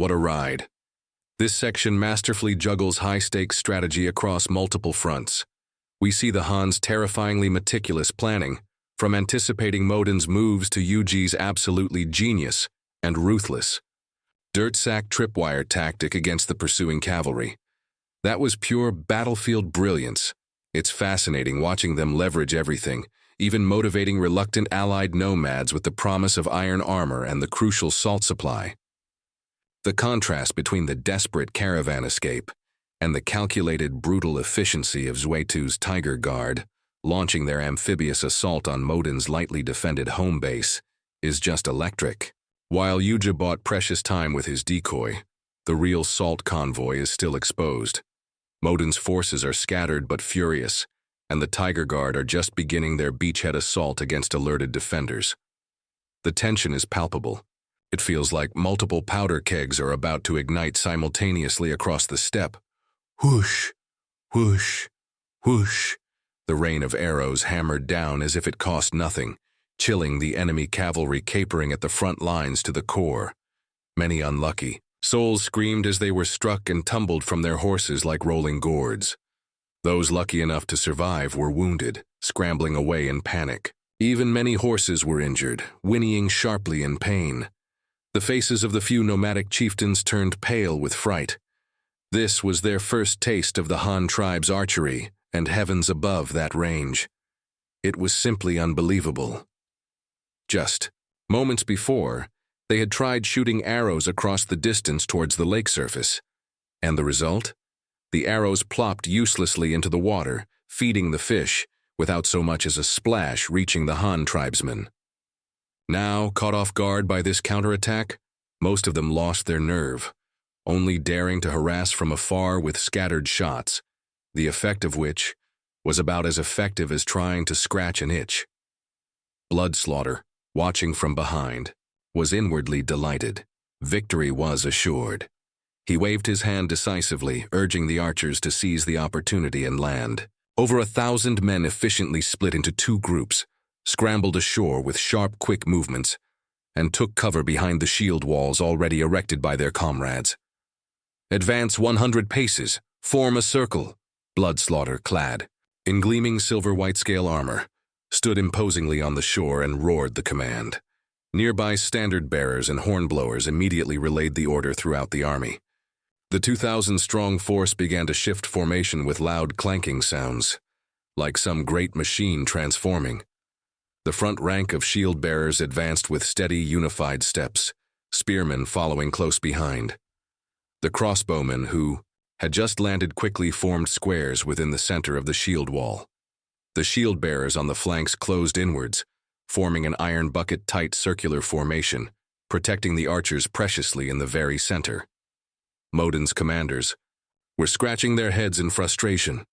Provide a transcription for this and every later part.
What a ride. This section masterfully juggles high-stakes strategy across multiple fronts. We see the Han's terrifyingly meticulous planning, from anticipating Modun's moves to Yuji's absolutely genius and ruthless dirt sack tripwire tactic against the pursuing cavalry. That was pure battlefield brilliance. It's fascinating watching them leverage everything, even motivating reluctant allied nomads with the promise of iron armor and the crucial salt supply. The contrast between the desperate caravan escape and the calculated, brutal efficiency of Zuetu's Tiger Guard, launching their amphibious assault on Modun's lightly defended home base, is just electric. While Yuji bought precious time with his decoy, the real salt convoy is still exposed. Modun's forces are scattered but furious, and the Tiger Guard are just beginning their beachhead assault against alerted defenders. The tension is palpable. It feels like multiple powder kegs are about to ignite simultaneously across the steppe. Whoosh, whoosh, whoosh. The rain of arrows hammered down as if it cost nothing, chilling the enemy cavalry capering at the front lines to the core. Many unlucky souls screamed as they were struck and tumbled from their horses like rolling gourds. Those lucky enough to survive were wounded, scrambling away in panic. Even many horses were injured, whinnying sharply in pain. The faces of the few nomadic chieftains turned pale with fright. This was their first taste of the Han tribe's archery and heavens above that range. It was simply unbelievable. Just moments before, they had tried shooting arrows across the distance towards the lake surface. And the result? The arrows plopped uselessly into the water, feeding the fish, without so much as a splash reaching the Han tribesmen. Now, caught off guard by this counterattack, most of them lost their nerve, only daring to harass from afar with scattered shots, the effect of which was about as effective as trying to scratch an itch. Bloodslaughter, watching from behind, was inwardly delighted. Victory was assured. He waved his hand decisively, urging the archers to seize the opportunity and land. Over 1,000 men efficiently split into two groups, scrambled ashore with sharp, quick movements, and took cover behind the shield walls already erected by their comrades. Advance 100 paces, form a circle. Bloodslaughter, clad in gleaming silver white-scale armor, stood imposingly on the shore and roared the command. Nearby standard-bearers and hornblowers immediately relayed the order throughout the army. The 2,000-strong force began to shift formation with loud clanking sounds, like some great machine transforming. The front rank of shield-bearers advanced with steady, unified steps, spearmen following close behind. The crossbowmen, who had just landed, quickly formed squares within the center of the shield wall. The shield-bearers on the flanks closed inwards, forming an iron bucket-tight circular formation, protecting the archers preciously in the very center. Modun's commanders were scratching their heads in frustration.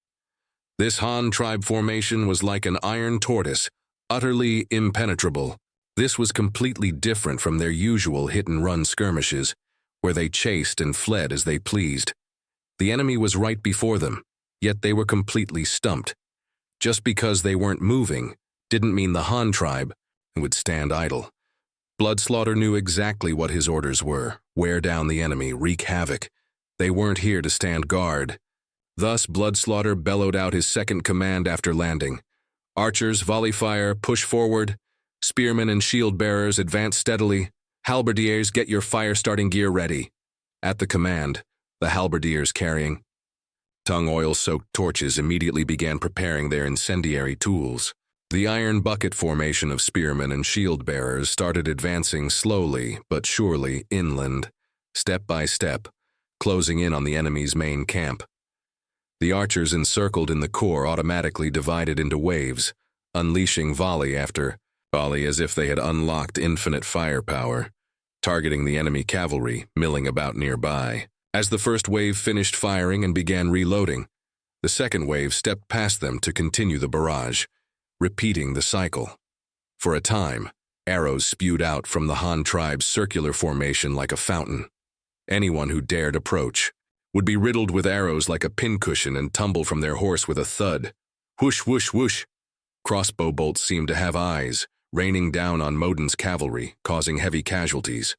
This Han tribe formation was like an Iron Tortoise, utterly impenetrable. This was completely different from their usual hit-and-run skirmishes, where they chased and fled as they pleased. The enemy was right before them, yet they were completely stumped. Just because they weren't moving didn't mean the Han tribe would stand idle. Bloodslaughter knew exactly what his orders were: wear down the enemy, wreak havoc. They weren't here to stand guard. Thus, Bloodslaughter bellowed out his second command after landing. Archers, volley fire, push forward. Spearmen and shield-bearers, advance steadily. Halberdiers, get your fire-starting gear ready. At the command, the halberdiers carrying tung oil-soaked torches immediately began preparing their incendiary tools. The iron bucket formation of spearmen and shield-bearers started advancing slowly but surely inland, step by step, closing in on the enemy's main camp. The archers encircled in the core automatically divided into waves, unleashing volley after volley as if they had unlocked infinite firepower, targeting the enemy cavalry milling about nearby. As the first wave finished firing and began reloading, the second wave stepped past them to continue the barrage, repeating the cycle. For a time, arrows spewed out from the Han tribe's circular formation like a fountain. Anyone who dared approach would be riddled with arrows like a pincushion and tumble from their horse with a thud. Whoosh, whoosh, whoosh. Crossbow bolts seemed to have eyes, raining down on Modun's cavalry, causing heavy casualties.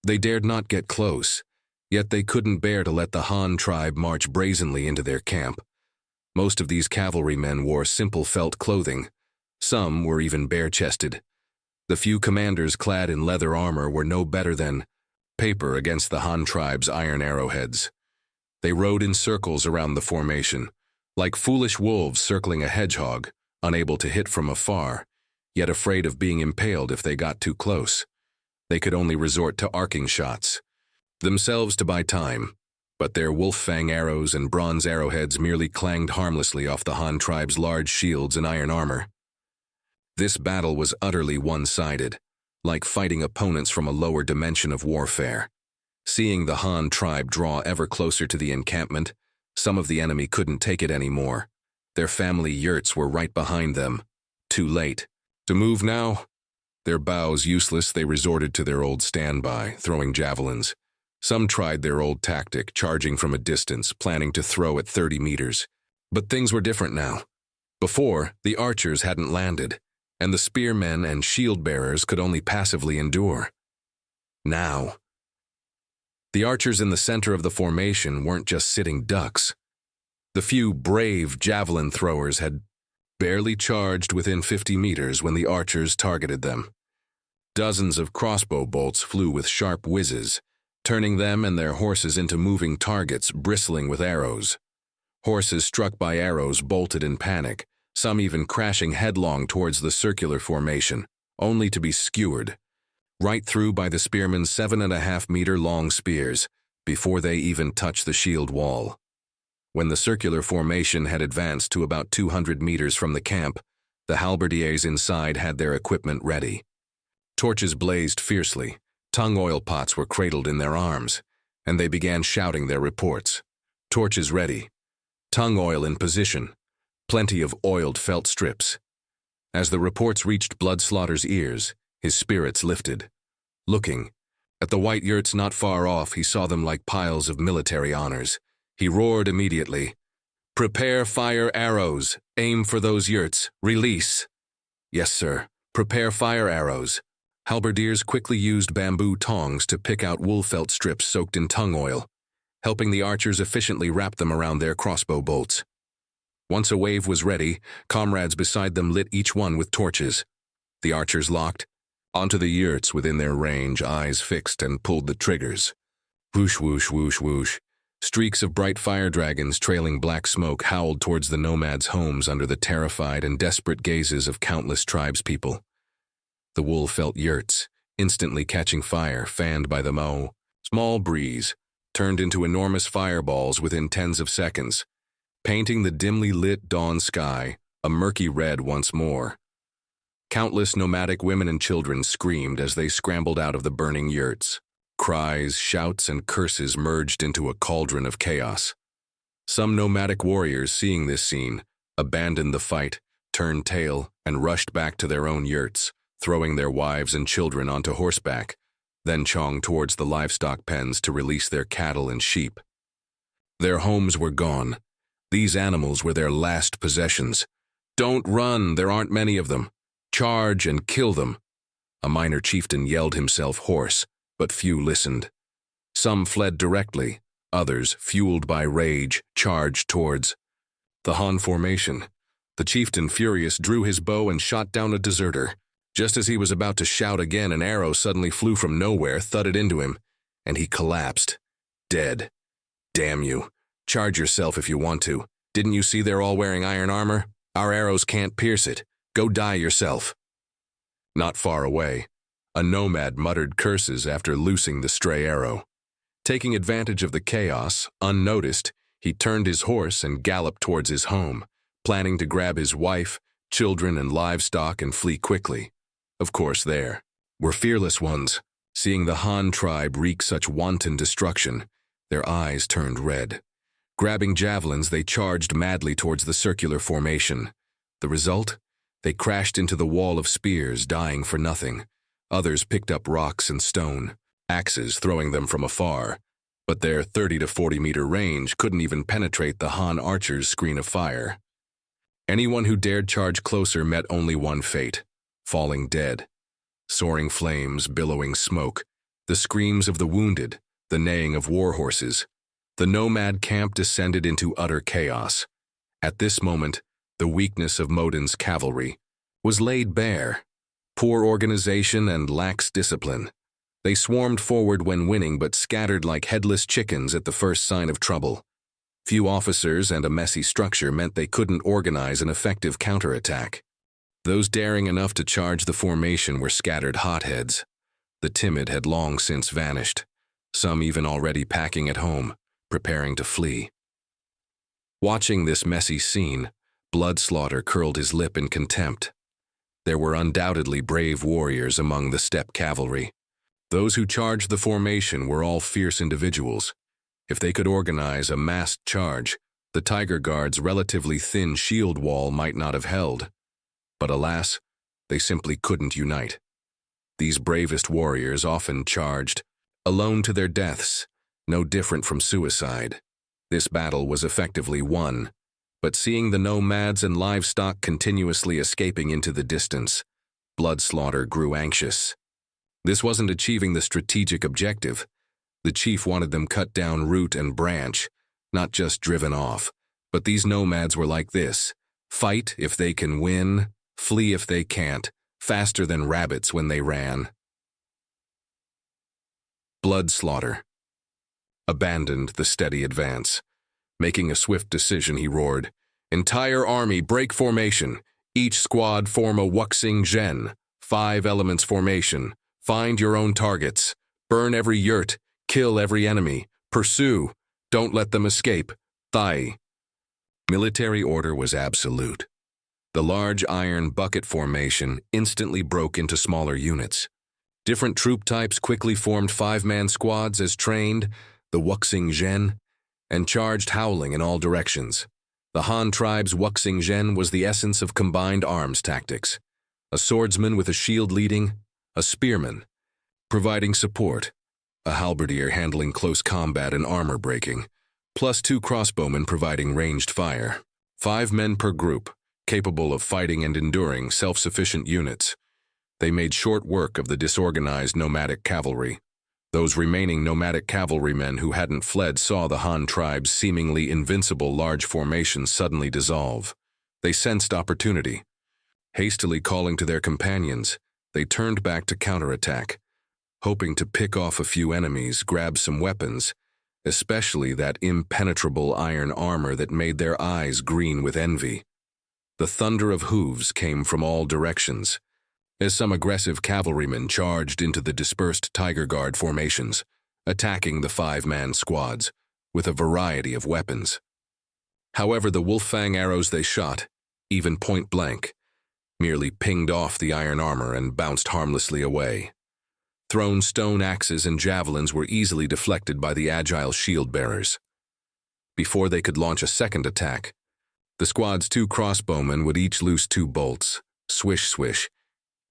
They dared not get close, Yet they couldn't bear to let the Han tribe march brazenly into their camp. Most of these cavalrymen wore simple felt clothing. Some were even bare-chested. The few commanders clad in leather armor were no better than paper against the Han tribe's iron arrowheads. They rode in circles around the formation, like foolish wolves circling a hedgehog, unable to hit from afar, yet afraid of being impaled if they got too close. They could only resort to arcing shots, themselves to buy time, but their wolf-fang arrows and bronze arrowheads merely clanged harmlessly off the Han tribe's large shields and iron armor. This battle was utterly one-sided, like fighting opponents from a lower dimension of warfare. Seeing the Han tribe draw ever closer to the encampment, some of the enemy couldn't take it anymore. Their family yurts were right behind them. Too late. To move now? Their bows useless, they resorted to their old standby, throwing javelins. Some tried their old tactic, charging from a distance, planning to throw at 30 meters. But things were different now. Before, the archers hadn't landed, and the spearmen and shield-bearers could only passively endure. Now, the archers in the center of the formation weren't just sitting ducks. The few brave javelin throwers had barely charged within 50 meters when the archers targeted them. Dozens of crossbow bolts flew with sharp whizzes, turning them and their horses into moving targets bristling with arrows. Horses struck by arrows bolted in panic, some even crashing headlong towards the circular formation, only to be skewered right through by the spearmen's 7.5-meter-long spears before they even touched the shield wall. When the circular formation had advanced to about 200 meters from the camp, the halberdiers inside had their equipment ready. Torches blazed fiercely, tung oil pots were cradled in their arms, and they began shouting their reports. Torches ready, tung oil in position, plenty of oiled felt strips. As the reports reached Bloodslaughter's ears, his spirits lifted. Looking at the white yurts not far off, he saw them like piles of military honors. He roared immediately, "Prepare fire arrows, aim for those yurts, release." "Yes, sir, prepare fire arrows." Halberdiers quickly used bamboo tongs to pick out wool felt strips soaked in tung oil, helping the archers efficiently wrap them around their crossbow bolts. Once a wave was ready, comrades beside them lit each one with torches. The archers locked onto the yurts within their range, eyes fixed, and pulled the triggers. Whoosh, whoosh, whoosh, whoosh. Streaks of bright fire dragons trailing black smoke howled towards the nomads' homes under the terrified and desperate gazes of countless tribespeople. The wool-felt yurts, instantly catching fire, fanned by the small breeze, turned into enormous fireballs within tens of seconds, painting the dimly lit dawn sky a murky red once more. Countless nomadic women and children screamed as they scrambled out of the burning yurts. Cries, shouts, and curses merged into a cauldron of chaos. Some nomadic warriors, seeing this scene, abandoned the fight, turned tail, and rushed back to their own yurts, throwing their wives and children onto horseback, then chonged towards the livestock pens to release their cattle and sheep. Their homes were gone. These animals were their last possessions. "Don't run, there aren't many of them. Charge and kill them." A minor chieftain yelled himself hoarse, but few listened. Some fled directly, others, fueled by rage, charged towards the Han formation. The chieftain, furious, drew his bow and shot down a deserter. Just as he was about to shout again, an arrow suddenly flew from nowhere, thudded into him, and he collapsed, dead. "Damn you. Charge yourself if you want to. Didn't you see they're all wearing iron armor? Our arrows can't pierce it. Go die yourself." Not far away, a nomad muttered curses after loosing the stray arrow. Taking advantage of the chaos, unnoticed, he turned his horse and galloped towards his home, planning to grab his wife, children, and livestock and flee quickly. Of course, there were fearless ones. Seeing the Han tribe wreak such wanton destruction, their eyes turned red. Grabbing javelins, they charged madly towards the circular formation. The result? They crashed into the wall of spears, dying for nothing. Others picked up rocks and stone, axes throwing them from afar, but their 30 to 40-meter range couldn't even penetrate the Han archers' screen of fire. Anyone who dared charge closer met only one fate: falling dead. Soaring flames, billowing smoke, the screams of the wounded, the neighing of war horses. The nomad camp descended into utter chaos. At this moment, the weakness of Modun's cavalry was laid bare. Poor organization and lax discipline. They swarmed forward when winning but scattered like headless chickens at the first sign of trouble. Few officers and a messy structure meant they couldn't organize an effective counterattack. Those daring enough to charge the formation were scattered hotheads. The timid had long since vanished, some even already packing at home, preparing to flee. Watching this messy scene, Bloodslaughter curled his lip in contempt. There were undoubtedly brave warriors among the steppe cavalry. Those who charged the formation were all fierce individuals. If they could organize a massed charge, the Tiger Guard's relatively thin shield wall might not have held. But alas, they simply couldn't unite. These bravest warriors often charged, alone to their deaths, no different from suicide. This battle was effectively won, but seeing the nomads and livestock continuously escaping into the distance, Bloodslaughter grew anxious. This wasn't achieving the strategic objective. The chief wanted them cut down root and branch, not just driven off. But these nomads were like this: fight if they can win, flee if they can't, faster than rabbits when they ran. Bloodslaughter abandoned the steady advance. Making a swift decision, he roared, "Entire army, break formation. Each squad form a wuxing zhen, 5 elements formation. Find your own targets. Burn every yurt. Kill every enemy. Pursue. Don't let them escape. Thai." Military order was absolute. The large iron bucket formation instantly broke into smaller units. Different troop types quickly formed 5-man squads as trained, the wuxing zhen, and charged howling in all directions. The Han tribe's wuxing zhen was the essence of combined arms tactics. A swordsman with a shield leading, a spearman providing support, a halberdier handling close combat and armor breaking, plus 2 crossbowmen providing ranged fire. 5 men per group, capable of fighting and enduring, self-sufficient units. They made short work of the disorganized nomadic cavalry. Those remaining nomadic cavalrymen who hadn't fled saw the Han tribe's seemingly invincible large formation suddenly dissolve. They sensed opportunity. Hastily calling to their companions, they turned back to counterattack, hoping to pick off a few enemies, grab some weapons, especially that impenetrable iron armor that made their eyes green with envy. The thunder of hooves came from all directions, as some aggressive cavalrymen charged into the dispersed Tiger Guard formations, attacking the 5-man squads with a variety of weapons. However, the wolf-fang arrows they shot, even point-blank, merely pinged off the iron armor and bounced harmlessly away. Thrown stone axes and javelins were easily deflected by the agile shield-bearers. Before they could launch a second attack, the squad's 2 crossbowmen would each loose 2 bolts, swish-swish,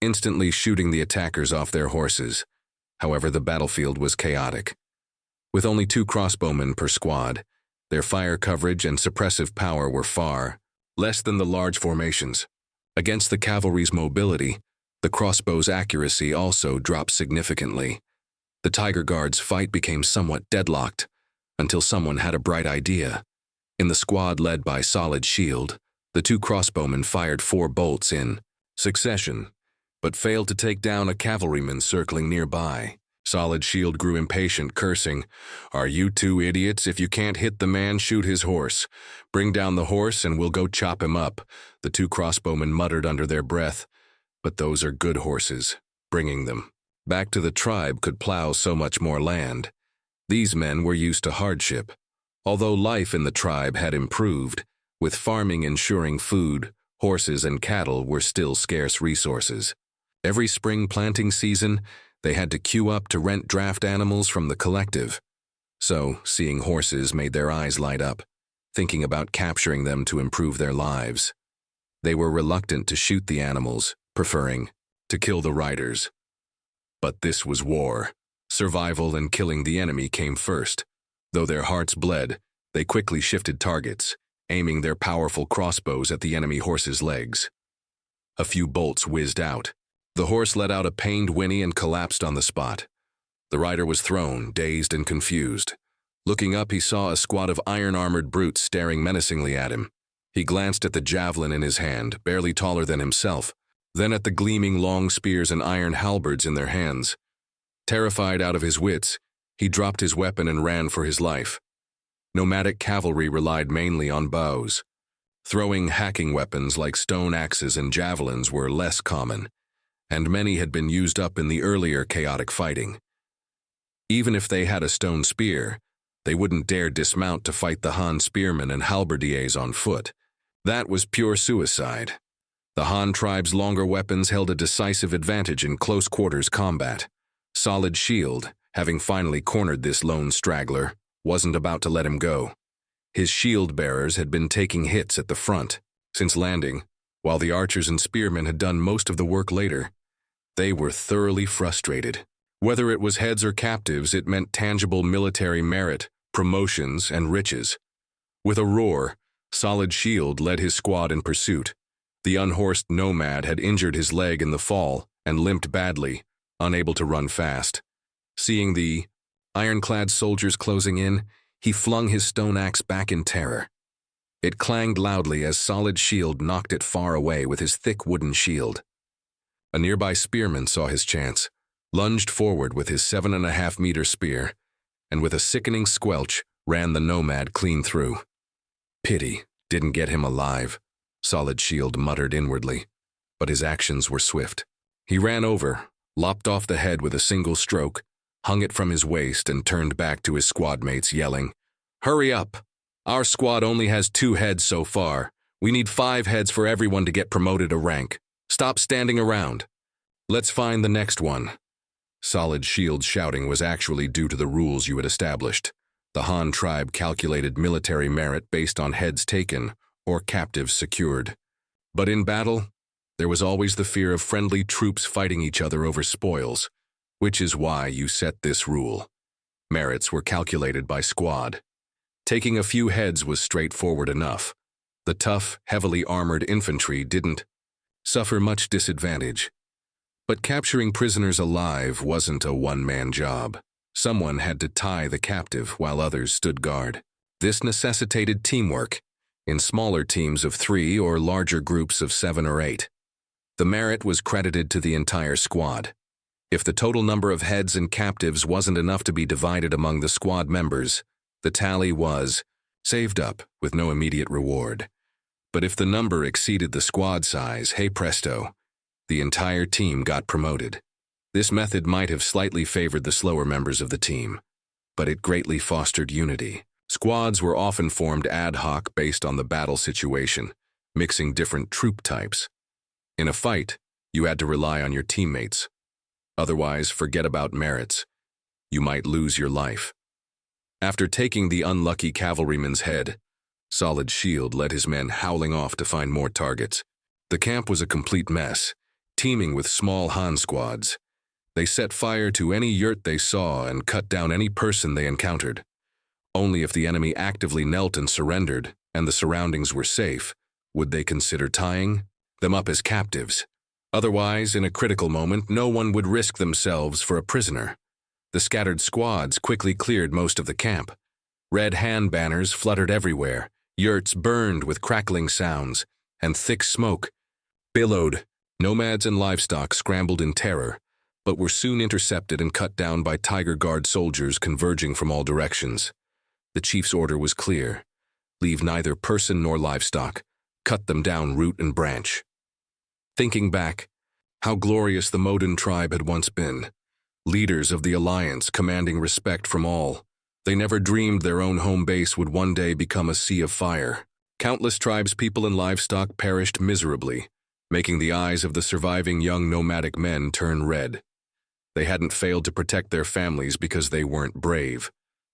instantly shooting the attackers off their horses. However, the battlefield was chaotic. With only 2 crossbowmen per squad, their fire coverage and suppressive power were far less than the large formations. Against the cavalry's mobility, the crossbow's accuracy also dropped significantly. The Tiger Guard's fight became somewhat deadlocked, until someone had a bright idea. In the squad led by Solid Shield, the 2 crossbowmen fired 4 bolts in succession, but failed to take down a cavalryman circling nearby. Solid Shield grew impatient, cursing, "Are you 2 idiots? If you can't hit the man, shoot his horse. Bring down the horse and we'll go chop him up," the 2 crossbowmen muttered under their breath. But those are good horses. Bringing them back to the tribe could plow so much more land. These men were used to hardship. Although life in the tribe had improved, with farming ensuring food, horses and cattle were still scarce resources. Every spring planting season, they had to queue up to rent draft animals from the collective. So, seeing horses made their eyes light up, thinking about capturing them to improve their lives. They were reluctant to shoot the animals, preferring to kill the riders. But this was war. Survival and killing the enemy came first. Though their hearts bled, they quickly shifted targets, aiming their powerful crossbows at the enemy horse's legs. A few bolts whizzed out. The horse let out a pained whinny and collapsed on the spot. The rider was thrown, dazed and confused. Looking up, he saw a squad of iron-armored brutes staring menacingly at him. He glanced at the javelin in his hand, barely taller than himself, then at the gleaming long spears and iron halberds in their hands. Terrified out of his wits, he dropped his weapon and ran for his life. Nomadic cavalry relied mainly on bows. Throwing hacking weapons like stone axes and javelins were less common, and many had been used up in the earlier chaotic fighting. Even if they had a stone spear, they wouldn't dare dismount to fight the Han spearmen and halberdiers on foot. That was pure suicide. The Han tribe's longer weapons held a decisive advantage in close-quarters combat. Solid Shield, having finally cornered this lone straggler, wasn't about to let him go. His shield bearers had been taking hits at the front since landing, while the archers and spearmen had done most of the work later. They were thoroughly frustrated. Whether it was heads or captives, it meant tangible military merit, promotions, and riches. With a roar, Solid Shield led his squad in pursuit. The unhorsed Nomad had injured his leg in the fall and limped badly, unable to run fast. Seeing the ironclad soldiers closing in, he flung his stone axe back in terror. It clanged loudly as Solid Shield knocked it far away with his thick wooden shield. A nearby spearman saw his chance, lunged forward with his 7.5-meter spear, and with a sickening squelch, ran the Nomad clean through. Pity didn't get him alive, Solid Shield muttered inwardly, but his actions were swift. He ran over, lopped off the head with a single stroke, hung it from his waist, and turned back to his squad mates, yelling, "Hurry up! Our squad only has 2 heads so far. We need 5 heads for everyone to get promoted a rank. Stop standing around. Let's find the next one." Solid Shield's shouting was actually due to the rules you had established. The Han tribe calculated military merit based on heads taken or captives secured. But in battle, there was always the fear of friendly troops fighting each other over spoils, which is why you set this rule. Merits were calculated by squad. Taking a few heads was straightforward enough. The tough, heavily armored infantry didn't suffer much disadvantage. But capturing prisoners alive wasn't a one-man job. Someone had to tie the captive while others stood guard. This necessitated teamwork, in smaller teams of 3 or larger groups of 7 or 8. The merit was credited to the entire squad. If the total number of heads and captives wasn't enough to be divided among the squad members, the tally was saved up with no immediate reward. But if the number exceeded the squad size, hey presto, the entire team got promoted. This method might have slightly favored the slower members of the team, but it greatly fostered unity. Squads were often formed ad hoc based on the battle situation, mixing different troop types. In a fight, you had to rely on your teammates. Otherwise, forget about merits. You might lose your life. After taking the unlucky cavalryman's head, Solid Shield led his men howling off to find more targets. The camp was a complete mess, teeming with small Han squads. They set fire to any yurt they saw and cut down any person they encountered. Only if the enemy actively knelt and surrendered, and the surroundings were safe, would they consider tying them up as captives. Otherwise, in a critical moment, no one would risk themselves for a prisoner. The scattered squads quickly cleared most of the camp. Red hand banners fluttered everywhere, yurts burned with crackling sounds, and thick smoke billowed. Nomads and livestock scrambled in terror, but were soon intercepted and cut down by Tiger Guard soldiers converging from all directions. The chief's order was clear: leave neither person nor livestock, cut them down root and branch. Thinking back, how glorious the Modun tribe had once been. Leaders of the alliance commanding respect from all. They never dreamed their own home base would one day become a sea of fire. Countless tribespeople and livestock perished miserably, making the eyes of the surviving young nomadic men turn red. They hadn't failed to protect their families because they weren't brave,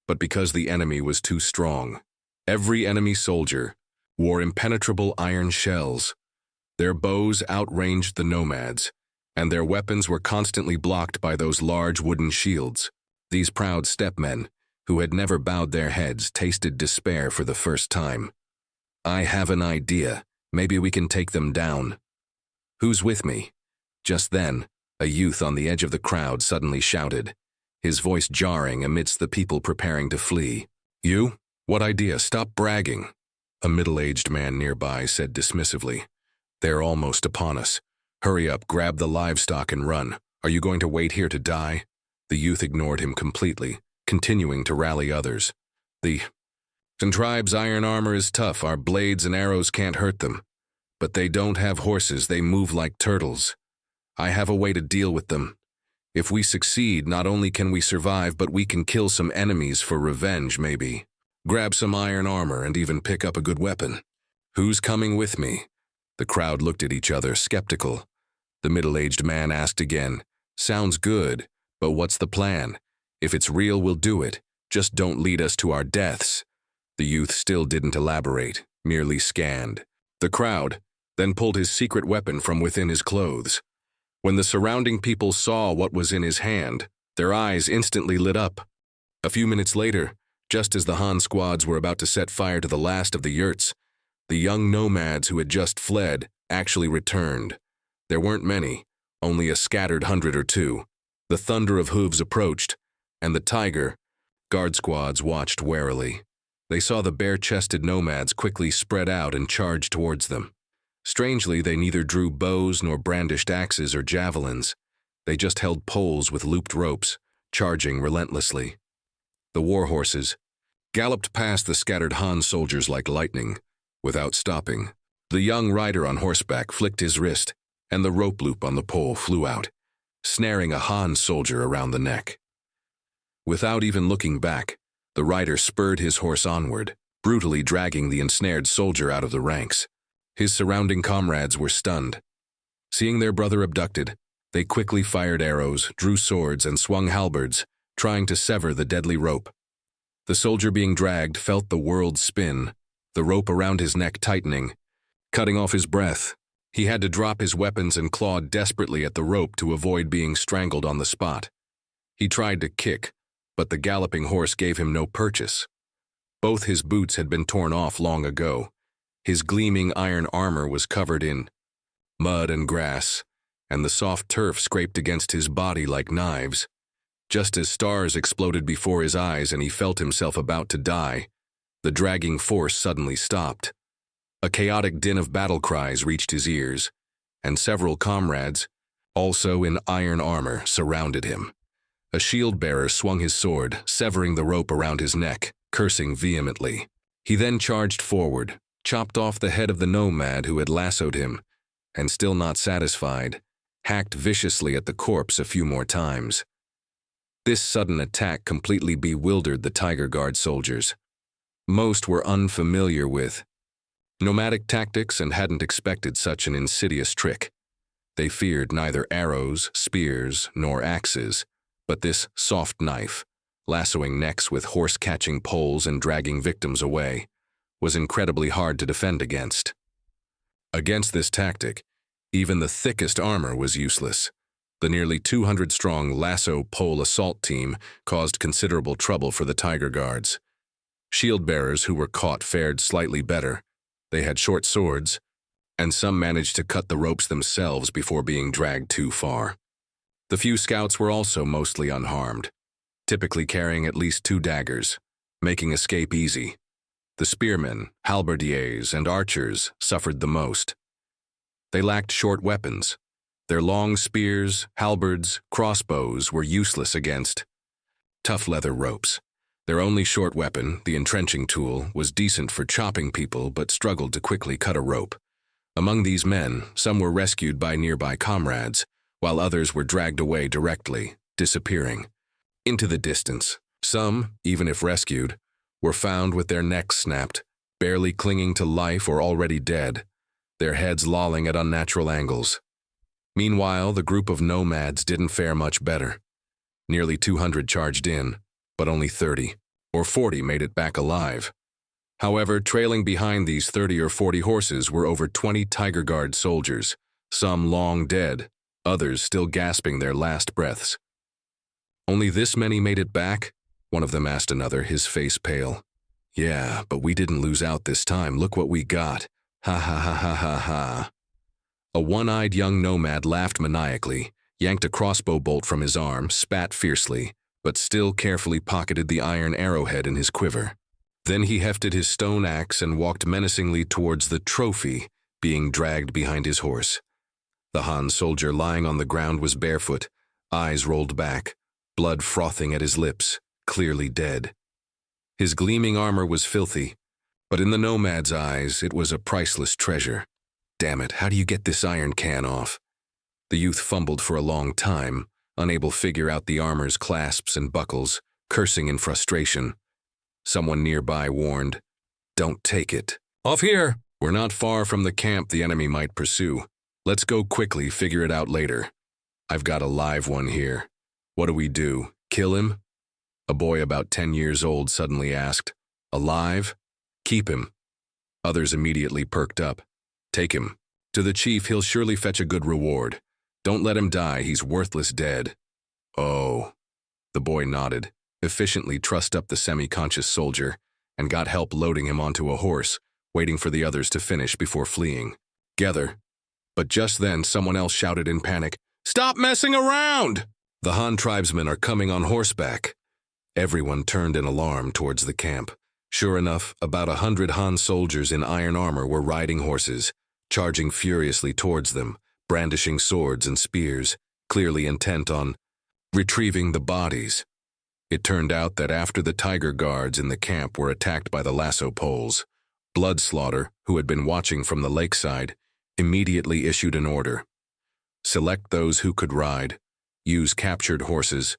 but because the enemy was too strong. Every enemy soldier wore impenetrable iron shells. Their bows outranged the nomads, and their weapons were constantly blocked by those large wooden shields. These proud steppe men, who had never bowed their heads, tasted despair for the first time. "I have an idea. Maybe we can take them down. Who's with me?" Just then, a youth on the edge of the crowd suddenly shouted. his voice jarring amidst the people preparing to flee. "You? What idea? Stop bragging," a middle-aged man nearby said dismissively. "They're almost upon us. Hurry up, grab the livestock and run. Are you going to wait here to die?" The youth ignored him completely, continuing to rally others. "The tribe's iron armor is tough. Our blades and arrows can't hurt them. But they don't have horses. They move like turtles. I have a way to deal with them. If we succeed, not only can we survive, but we can kill some enemies for revenge, maybe. Grab some iron armor and even pick up a good weapon. Who's coming with me?" The crowd looked at each other, skeptical. The middle-aged man asked again, "Sounds good, but what's the plan? If it's real, we'll do it. Just don't lead us to our deaths." The youth still didn't elaborate, merely scanned the crowd, then pulled his secret weapon from within his clothes. When the surrounding people saw what was in his hand, their eyes instantly lit up. A few minutes later, just as the Han squads were about to set fire to the last of the yurts, the young nomads who had just fled actually returned. There weren't many, only a scattered 100 or two. The thunder of hooves approached, and the tiger guard squads watched warily. They saw the bare-chested nomads quickly spread out and charge towards them. Strangely, they neither drew bows nor brandished axes or javelins. They just held poles with looped ropes, charging relentlessly. The war horses galloped past the scattered Han soldiers like lightning, without stopping. The young rider on horseback flicked his wrist, and the rope loop on the pole flew out, snaring a Han soldier around the neck. Without even looking back, the rider spurred his horse onward, brutally dragging the ensnared soldier out of the ranks. His surrounding comrades were stunned. Seeing their brother abducted, they quickly fired arrows, drew swords, and swung halberds, trying to sever the deadly rope. The soldier being dragged felt the world spin, the rope around his neck tightening, cutting off his breath. He had to drop his weapons and clawed desperately at the rope to avoid being strangled on the spot. He tried to kick, but the galloping horse gave him no purchase. Both his boots had been torn off long ago. His gleaming iron armor was covered in mud and grass, and the soft turf scraped against his body like knives. Just as stars exploded before his eyes and he felt himself about to die, the dragging force suddenly stopped. A chaotic din of battle cries reached his ears, and several comrades, also in iron armor, surrounded him. A shield-bearer swung his sword, severing the rope around his neck, cursing vehemently. He then charged forward, chopped off the head of the nomad who had lassoed him, and still not satisfied, hacked viciously at the corpse a few more times. This sudden attack completely bewildered the Tiger Guard soldiers. Most were unfamiliar with nomadic tactics and hadn't expected such an insidious trick. They feared neither arrows, spears, nor axes, but this soft knife, lassoing necks with horse-catching poles and dragging victims away, was incredibly hard to defend against. Against this tactic, even the thickest armor was useless. The nearly 200-strong lasso pole assault team caused considerable trouble for the Tiger Guards. Shield-bearers who were caught fared slightly better. They had short swords, and some managed to cut the ropes themselves before being dragged too far. The few scouts were also mostly unharmed, typically carrying at least 2 daggers, making escape easy. The spearmen, halberdiers, and archers suffered the most. They lacked short weapons. Their long spears, halberds, crossbows were useless against tough leather ropes. Their only short weapon, the entrenching tool, was decent for chopping people but struggled to quickly cut a rope. Among these men, some were rescued by nearby comrades, while others were dragged away directly, disappearing into the distance. Some, even if rescued, were found with their necks snapped, barely clinging to life or already dead, their heads lolling at unnatural angles. Meanwhile, the group of nomads didn't fare much better. Nearly 200 charged in, but only 30 or 40 made it back alive. However, trailing behind these 30 or 40 horses were over 20 Tiger Guard soldiers, some long dead, others still gasping their last breaths. "Only this many made it back?" one of them asked another, his face pale. "Yeah, but we didn't lose out this time. Look what we got. Ha ha ha ha ha ha." A one-eyed young nomad laughed maniacally, yanked a crossbow bolt from his arm, spat fiercely, but still carefully pocketed the iron arrowhead in his quiver. Then he hefted his stone axe and walked menacingly towards the trophy being dragged behind his horse. The Han soldier lying on the ground was barefoot, eyes rolled back, blood frothing at his lips, clearly dead. His gleaming armor was filthy, but in the nomad's eyes it was a priceless treasure. Damn it, how do you get this iron can off? The youth fumbled for a long time, unable to figure out the armor's clasps and buckles, cursing in frustration. Someone nearby warned, "Don't take it." "Off here! We're not far from the camp the enemy might pursue. Let's go quickly, figure it out later. I've got a live one here. What do? Kill him?" A boy about 10 years old suddenly asked. "Alive? Keep him." Others immediately perked up. "Take him. To the chief, he'll surely fetch a good reward. Don't let him die, he's worthless dead." "Oh." The boy nodded, efficiently trussed up the semi-conscious soldier, and got help loading him onto a horse, waiting for the others to finish before fleeing. "Gather." But just then someone else shouted in panic, "Stop messing around! The Han tribesmen are coming on horseback." Everyone turned in alarm towards the camp. Sure enough, about 100 Han soldiers in iron armor were riding horses, charging furiously towards them, brandishing swords and spears, clearly intent on retrieving the bodies. It turned out that after the tiger guards in the camp were attacked by the lasso poles, Bloodslaughter, who had been watching from the lakeside, immediately issued an order. Select those who could ride, use captured horses,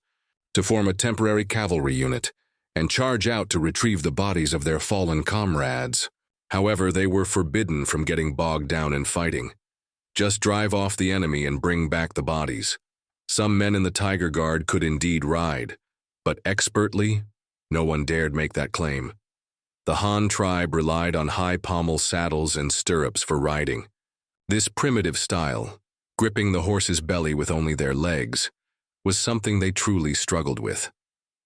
to form a temporary cavalry unit, and charge out to retrieve the bodies of their fallen comrades. However, they were forbidden from getting bogged down in fighting. Just drive off the enemy and bring back the bodies. Some men in the Tiger Guard could indeed ride, but expertly, no one dared make that claim. The Han tribe relied on high pommel saddles and stirrups for riding. This primitive style, gripping the horse's belly with only their legs, was something they truly struggled with.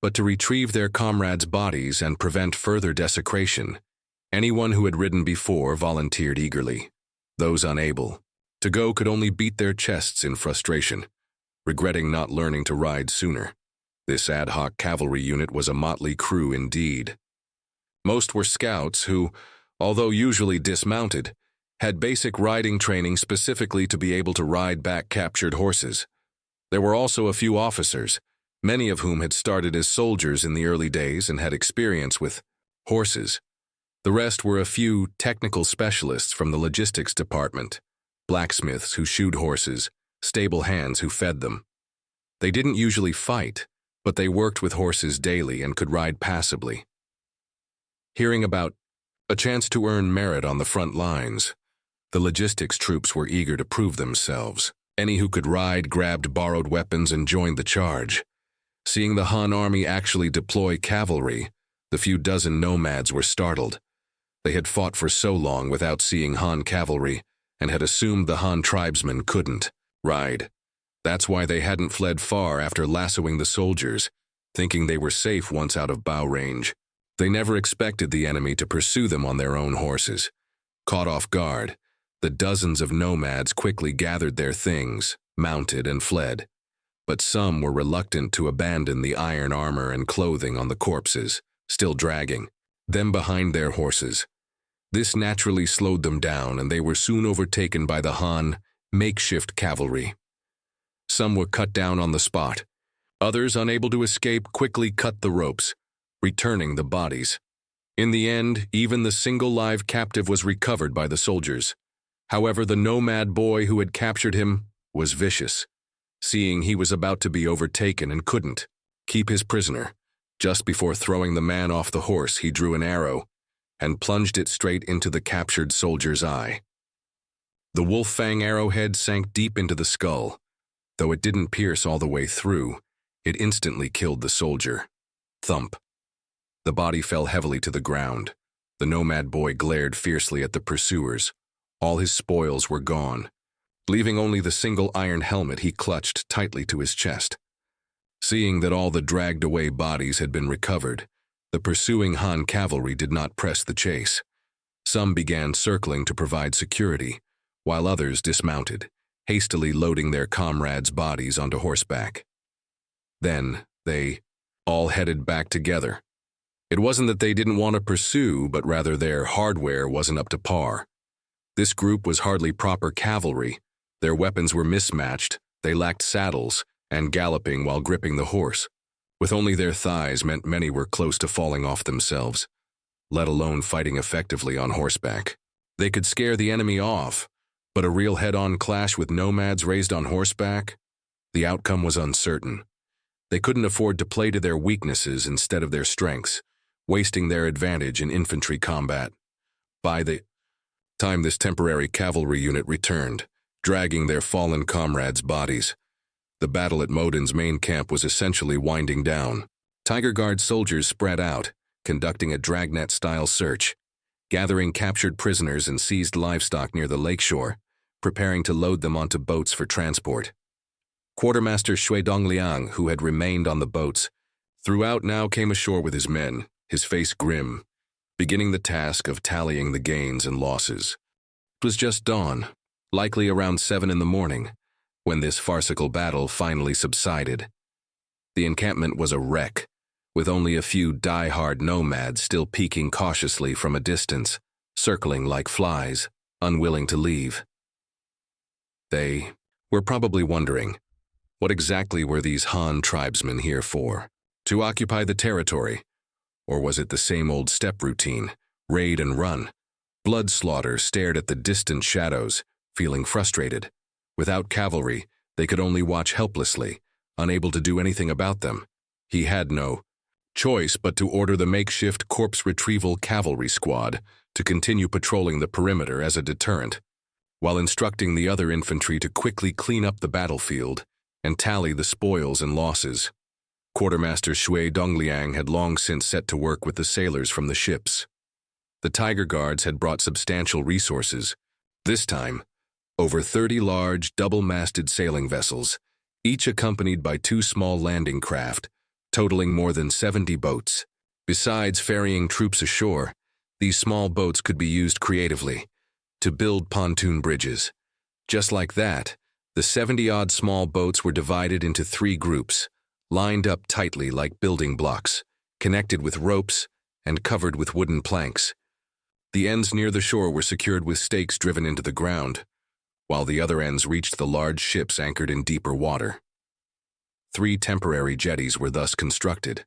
But to retrieve their comrades' bodies and prevent further desecration, anyone who had ridden before volunteered eagerly. Those unable to go could only beat their chests in frustration, regretting not learning to ride sooner. This ad hoc cavalry unit was a motley crew indeed. Most were scouts who, although usually dismounted, had basic riding training specifically to be able to ride back captured horses. There were also a few officers, many of whom had started as soldiers in the early days and had experience with horses. The rest were a few technical specialists from the logistics department, blacksmiths who shoed horses, stable hands who fed them. They didn't usually fight, but they worked with horses daily and could ride passably. Hearing about a chance to earn merit on the front lines, the logistics troops were eager to prove themselves. Any who could ride grabbed borrowed weapons and joined the charge. Seeing the Han army actually deploy cavalry, the few dozen nomads were startled. They had fought for so long without seeing Han cavalry and had assumed the Han tribesmen couldn't ride. That's why they hadn't fled far after lassoing the soldiers, thinking they were safe once out of bow range. They never expected the enemy to pursue them on their own horses. Caught off guard, the dozens of nomads quickly gathered their things, mounted, and fled. But some were reluctant to abandon the iron armor and clothing on the corpses, still dragging them behind their horses. This naturally slowed them down, and they were soon overtaken by the Han makeshift cavalry. Some were cut down on the spot. Others, unable to escape, quickly cut the ropes, returning the bodies. In the end, even the single live captive was recovered by the soldiers. However, the nomad boy who had captured him was vicious. Seeing he was about to be overtaken and couldn't keep his prisoner, just before throwing the man off the horse, he drew an arrow and plunged it straight into the captured soldier's eye. The wolf-fang arrowhead sank deep into the skull. Though it didn't pierce all the way through, it instantly killed the soldier. Thump. The body fell heavily to the ground. The nomad boy glared fiercely at the pursuers. All his spoils were gone. Leaving only the single iron helmet he clutched tightly to his chest. Seeing that all the dragged-away bodies had been recovered, the pursuing Han cavalry did not press the chase. Some began circling to provide security, while others dismounted, hastily loading their comrades' bodies onto horseback. Then they all headed back together. It wasn't that they didn't want to pursue, but rather their hardware wasn't up to par. This group was hardly proper cavalry. Their weapons were mismatched, they lacked saddles, and galloping while gripping the horse, with only their thighs meant many were close to falling off themselves, let alone fighting effectively on horseback. They could scare the enemy off, but a real head-on clash with nomads raised on horseback? The outcome was uncertain. They couldn't afford to play to their weaknesses instead of their strengths, wasting their advantage in infantry combat. By the time this temporary cavalry unit returned, dragging their fallen comrades' bodies, the battle at Modun's main camp was essentially winding down. Tiger Guard soldiers spread out, conducting a dragnet-style search, gathering captured prisoners and seized livestock near the lakeshore, preparing to load them onto boats for transport. Quartermaster Shui Dongliang, who had remained on the boats, throughout now came ashore with his men, his face grim, beginning the task of tallying the gains and losses. It was just dawn, likely around 7 in the morning, when this farcical battle finally subsided. The encampment was a wreck, with only a few die-hard nomads still peeking cautiously from a distance, circling like flies, unwilling to leave. They were probably wondering, what exactly were these Han tribesmen here for? To occupy the territory? Or was it the same old steppe routine, raid and run? Blood Slaughter stared at the distant shadows, feeling frustrated. Without cavalry, they could only watch helplessly, unable to do anything about them. He had no choice but to order the makeshift corpse retrieval cavalry squad to continue patrolling the perimeter as a deterrent, while instructing the other infantry to quickly clean up the battlefield and tally the spoils and losses. Quartermaster Shui Dongliang had long since set to work with the sailors from the ships. The Tiger Guards had brought substantial resources. This time, over 30 large, double-masted sailing vessels, each accompanied by 2 small landing craft, totaling more than 70 boats. Besides ferrying troops ashore, these small boats could be used creatively to build pontoon bridges. Just like that, the 70-odd small boats were divided into 3 groups, lined up tightly like building blocks, connected with ropes and covered with wooden planks. The ends near the shore were secured with stakes driven into the ground, while the other ends reached the large ships anchored in deeper water. 3 temporary jetties were thus constructed.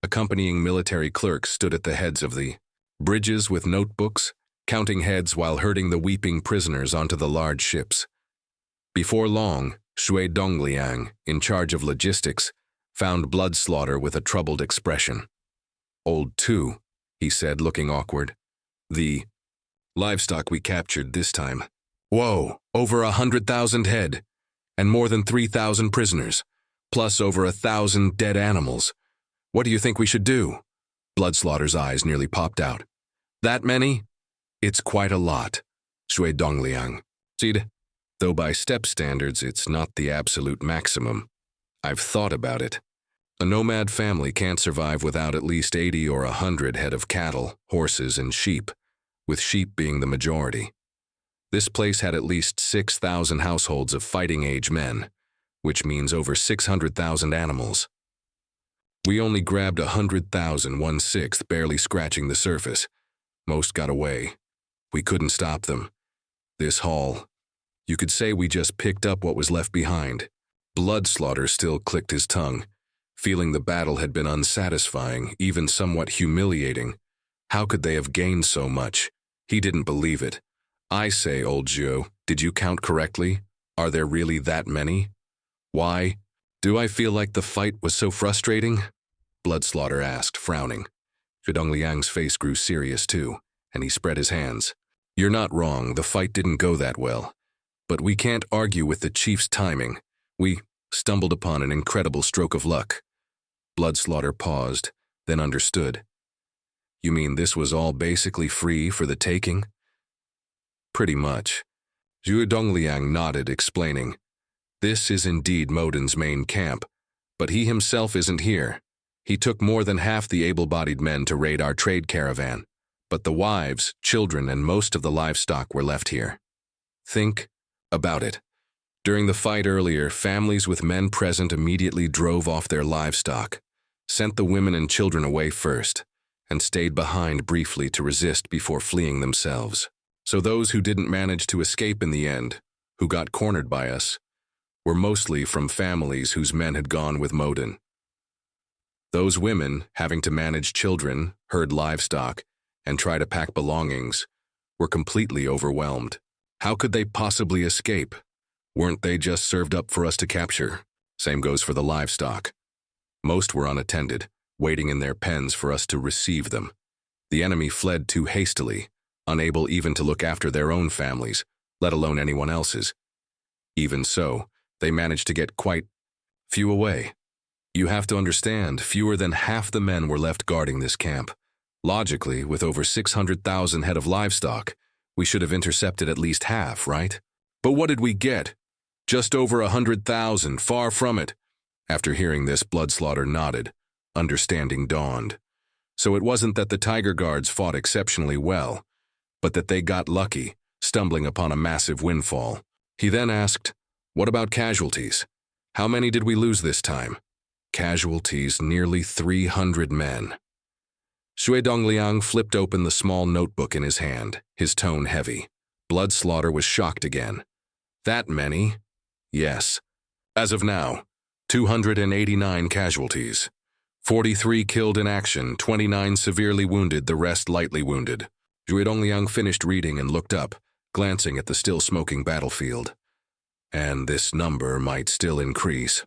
Accompanying military clerks stood at the heads of the bridges with notebooks, counting heads while herding the weeping prisoners onto the large ships. Before long, Shui Dongliang, in charge of logistics, found Blood Slaughter with a troubled expression. "Old 2, he said, looking awkward. "The livestock we captured this time. Whoa, over 100,000 head, and more than 3,000 prisoners, plus over 1,000 dead animals. What do you think we should do?" Blood Slaughter's eyes nearly popped out. "That many? It's quite a lot," Shui Dongliang said. "Though by steppe standards it's not the absolute maximum. I've thought about it. A nomad family can't survive without at least 80 or 100 head of cattle, horses, and sheep, with sheep being the majority. This place had at least 6,000 households of fighting-age men, which means over 600,000 animals. We only grabbed 100,000, 1/6, barely scratching the surface. Most got away. We couldn't stop them. This haul, you could say we just picked up what was left behind." Blood Slaughter still clicked his tongue, feeling the battle had been unsatisfying, even somewhat humiliating. How could they have gained so much? He didn't believe it. "I say, old Zhou, did you count correctly? Are there really that many? Why do I feel like the fight was so frustrating?" Blood Slaughter asked, frowning. Dongliang's face grew serious too, and he spread his hands. "You're not wrong, the fight didn't go that well. But we can't argue with the chief's timing. We stumbled upon an incredible stroke of luck." Blood Slaughter paused, then understood. "You mean this was all basically free for the taking?" "Pretty much." Zhu Dongliang nodded, explaining. "This is indeed Modun's main camp, but he himself isn't here. He took more than half the able-bodied men to raid our trade caravan, but the wives, children, and most of the livestock were left here. Think about it. During the fight earlier, families with men present immediately drove off their livestock. sent the women and children away first, and stayed behind briefly to resist before fleeing themselves. So those who didn't manage to escape in the end, who got cornered by us, were mostly from families whose men had gone with Modun. Those women, having to manage children, herd livestock, and try to pack belongings, were completely overwhelmed. How could they possibly escape? Weren't they just served up for us to capture? Same goes for the livestock. Most were unattended, waiting in their pens for us to receive them. The enemy fled too hastily, unable even to look after their own families, let alone anyone else's. Even so, they managed to get quite few away. You have to understand, fewer than half the men were left guarding this camp. Logically, with over 600,000 head of livestock, we should have intercepted at least half, right? But what did we get? Just over 100,000, far from it. After hearing this, Bloodslaughter nodded. Understanding dawned. So it wasn't that the Tiger Guards fought exceptionally well, but that they got lucky, stumbling upon a massive windfall. He then asked, "What about casualties? How many did we lose this time?" Casualties, nearly 300 men. Shui Dongliang flipped open the small notebook in his hand, his tone heavy. Bloodslaughter was shocked again. That many? Yes. As of now, 289 casualties. 43 killed in action, 29 severely wounded, the rest lightly wounded. Shui Dongliang finished reading and looked up, glancing at the still smoking battlefield. And this number might still increase.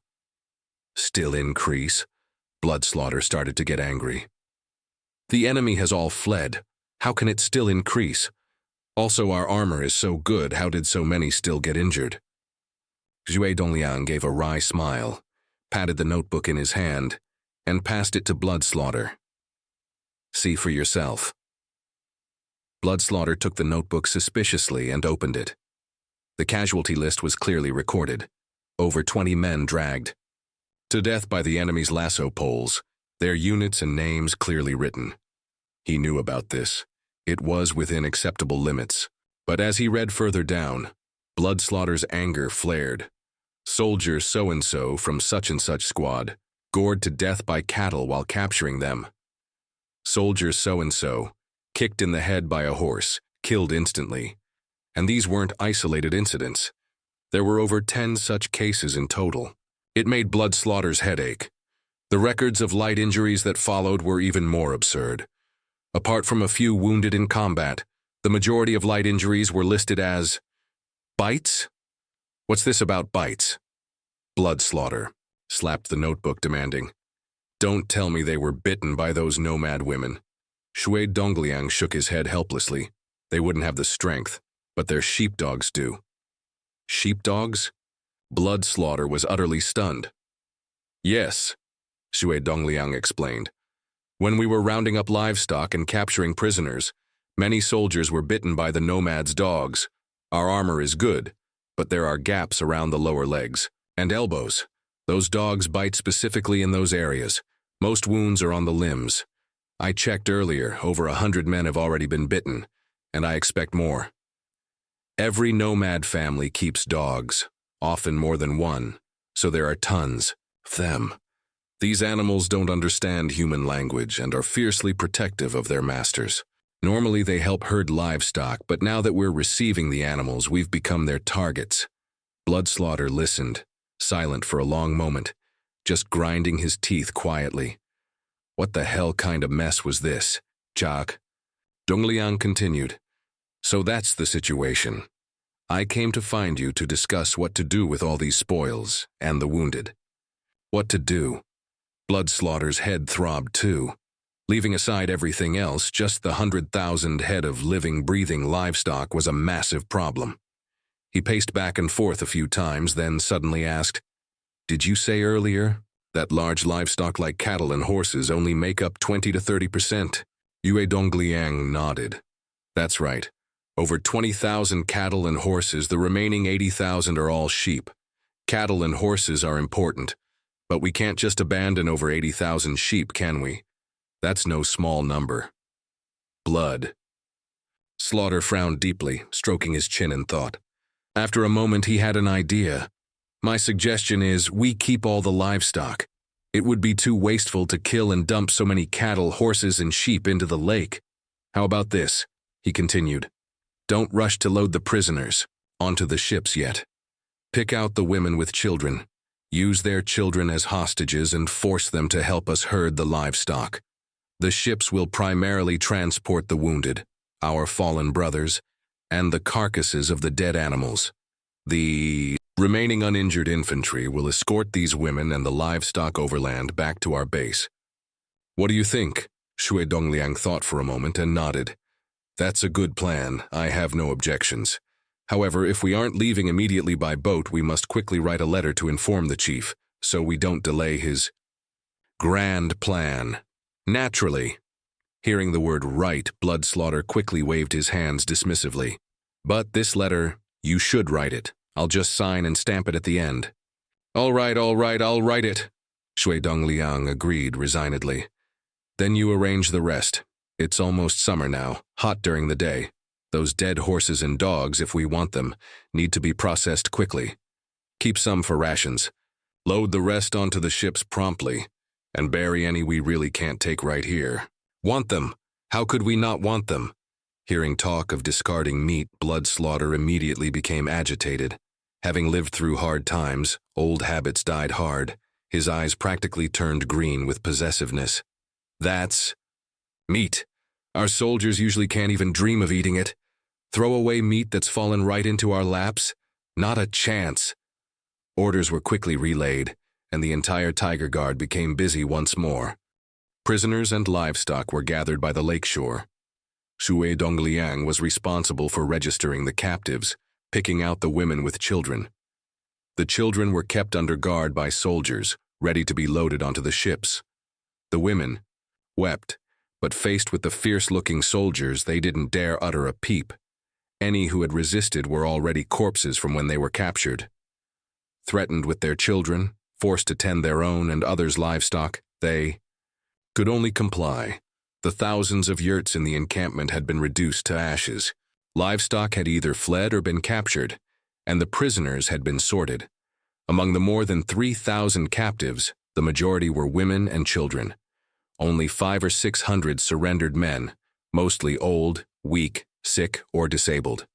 Still increase? Bloodslaughter started to get angry. The enemy has all fled. How can it still increase? Also, our armor is so good, how did so many still get injured? Shui Dongliang gave a wry smile, patted the notebook in his hand, and passed it to Bloodslaughter. See for yourself. Bloodslaughter took the notebook suspiciously and opened it. The casualty list was clearly recorded. Over 20 men dragged to death by the enemy's lasso poles, their units and names clearly written. He knew about this. It was within acceptable limits. But as he read further down, Bloodslaughter's anger flared. Soldier so-and-so from such-and-such squad, gored to death by cattle while capturing them. Soldier so-and-so, kicked in the head by a horse, killed instantly. And these weren't isolated incidents. There were over 10 such cases in total. It made Bloodslaughter's head ache. The records of light injuries that followed were even more absurd. Apart from a few wounded in combat, the majority of light injuries were listed as bites? What's this about bites? Bloodslaughter slapped the notebook, demanding, "Don't tell me they were bitten by those nomad women." Shui Dongliang shook his head helplessly. They wouldn't have the strength, but their sheepdogs do. Sheepdogs? Bloodslaughter was utterly stunned. Yes, Shui Dongliang explained. When we were rounding up livestock and capturing prisoners, many soldiers were bitten by the nomads' dogs. Our armor is good, but there are gaps around the lower legs and elbows. Those dogs bite specifically in those areas. Most wounds are on the limbs. I checked earlier, over 100 men have already been bitten, and I expect more. Every nomad family keeps dogs, often more than one, so there are tons of them. These animals don't understand human language and are fiercely protective of their masters. Normally they help herd livestock, but now that we're receiving the animals, we've become their targets. Bloodslaughter listened, silent for a long moment, just grinding his teeth quietly. What the hell kind of mess was this, Jock? Dongliang continued. So that's the situation. I came to find you to discuss what to do with all these spoils and the wounded. What to do? Bloodslaughter's head throbbed too. Leaving aside everything else, just the 100,000 head of living, breathing livestock was a massive problem. He paced back and forth a few times, then suddenly asked, "Did you say earlier that large livestock like cattle and horses only make up 20 to 30%? Shui Dongliang nodded. That's right. Over 20,000 cattle and horses, the remaining 80,000 are all sheep. Cattle and horses are important, but we can't just abandon over 80,000 sheep, can we? That's no small number. Blood. Slaughter frowned deeply, stroking his chin in thought. After a moment, he had an idea. My suggestion is we keep all the livestock. It would be too wasteful to kill and dump so many cattle, horses, and sheep into the lake. How about this? He continued. Don't rush to load the prisoners onto the ships yet. Pick out the women with children. Use their children as hostages and force them to help us herd the livestock. The ships will primarily transport the wounded, our fallen brothers, and the carcasses of the dead animals. The remaining uninjured infantry will escort these women and the livestock overland back to our base. What do you think? Shui Dongliang thought for a moment and nodded. That's a good plan. I have no objections. However, if we aren't leaving immediately by boat, we must quickly write a letter to inform the chief, so we don't delay his grand plan. Naturally. Hearing the word right, Bloodslaughter quickly waved his hands dismissively. But this letter, you should write it. I'll just sign and stamp it at the end. All right, I'll write it, Shui Dongliang agreed resignedly. Then you arrange the rest. It's almost summer now, hot during the day. Those dead horses and dogs, if we want them, need to be processed quickly. Keep some for rations. Load the rest onto the ships promptly, and bury any we really can't take right here. Want them? How could we not want them? Hearing talk of discarding meat, Bloodslaughter immediately became agitated. Having lived through hard times, old habits died hard. His eyes practically turned green with possessiveness. That's meat. Our soldiers usually can't even dream of eating it. Throw away meat that's fallen right into our laps? Not a chance. Orders were quickly relayed, and the entire Tiger Guard became busy once more. Prisoners and livestock were gathered by the lakeshore. Shui Dongliang was responsible for registering the captives, picking out the women with children. The children were kept under guard by soldiers, ready to be loaded onto the ships. The women wept, but faced with the fierce-looking soldiers, they didn't dare utter a peep. Any who had resisted were already corpses from when they were captured. Threatened with their children, forced to tend their own and others' livestock, they could only comply. The thousands of yurts in the encampment had been reduced to ashes. Livestock had either fled or been captured, and the prisoners had been sorted. Among the more than 3,000 captives, the majority were women and children. Only 500 or 600 surrendered men, mostly old, weak, sick, or disabled.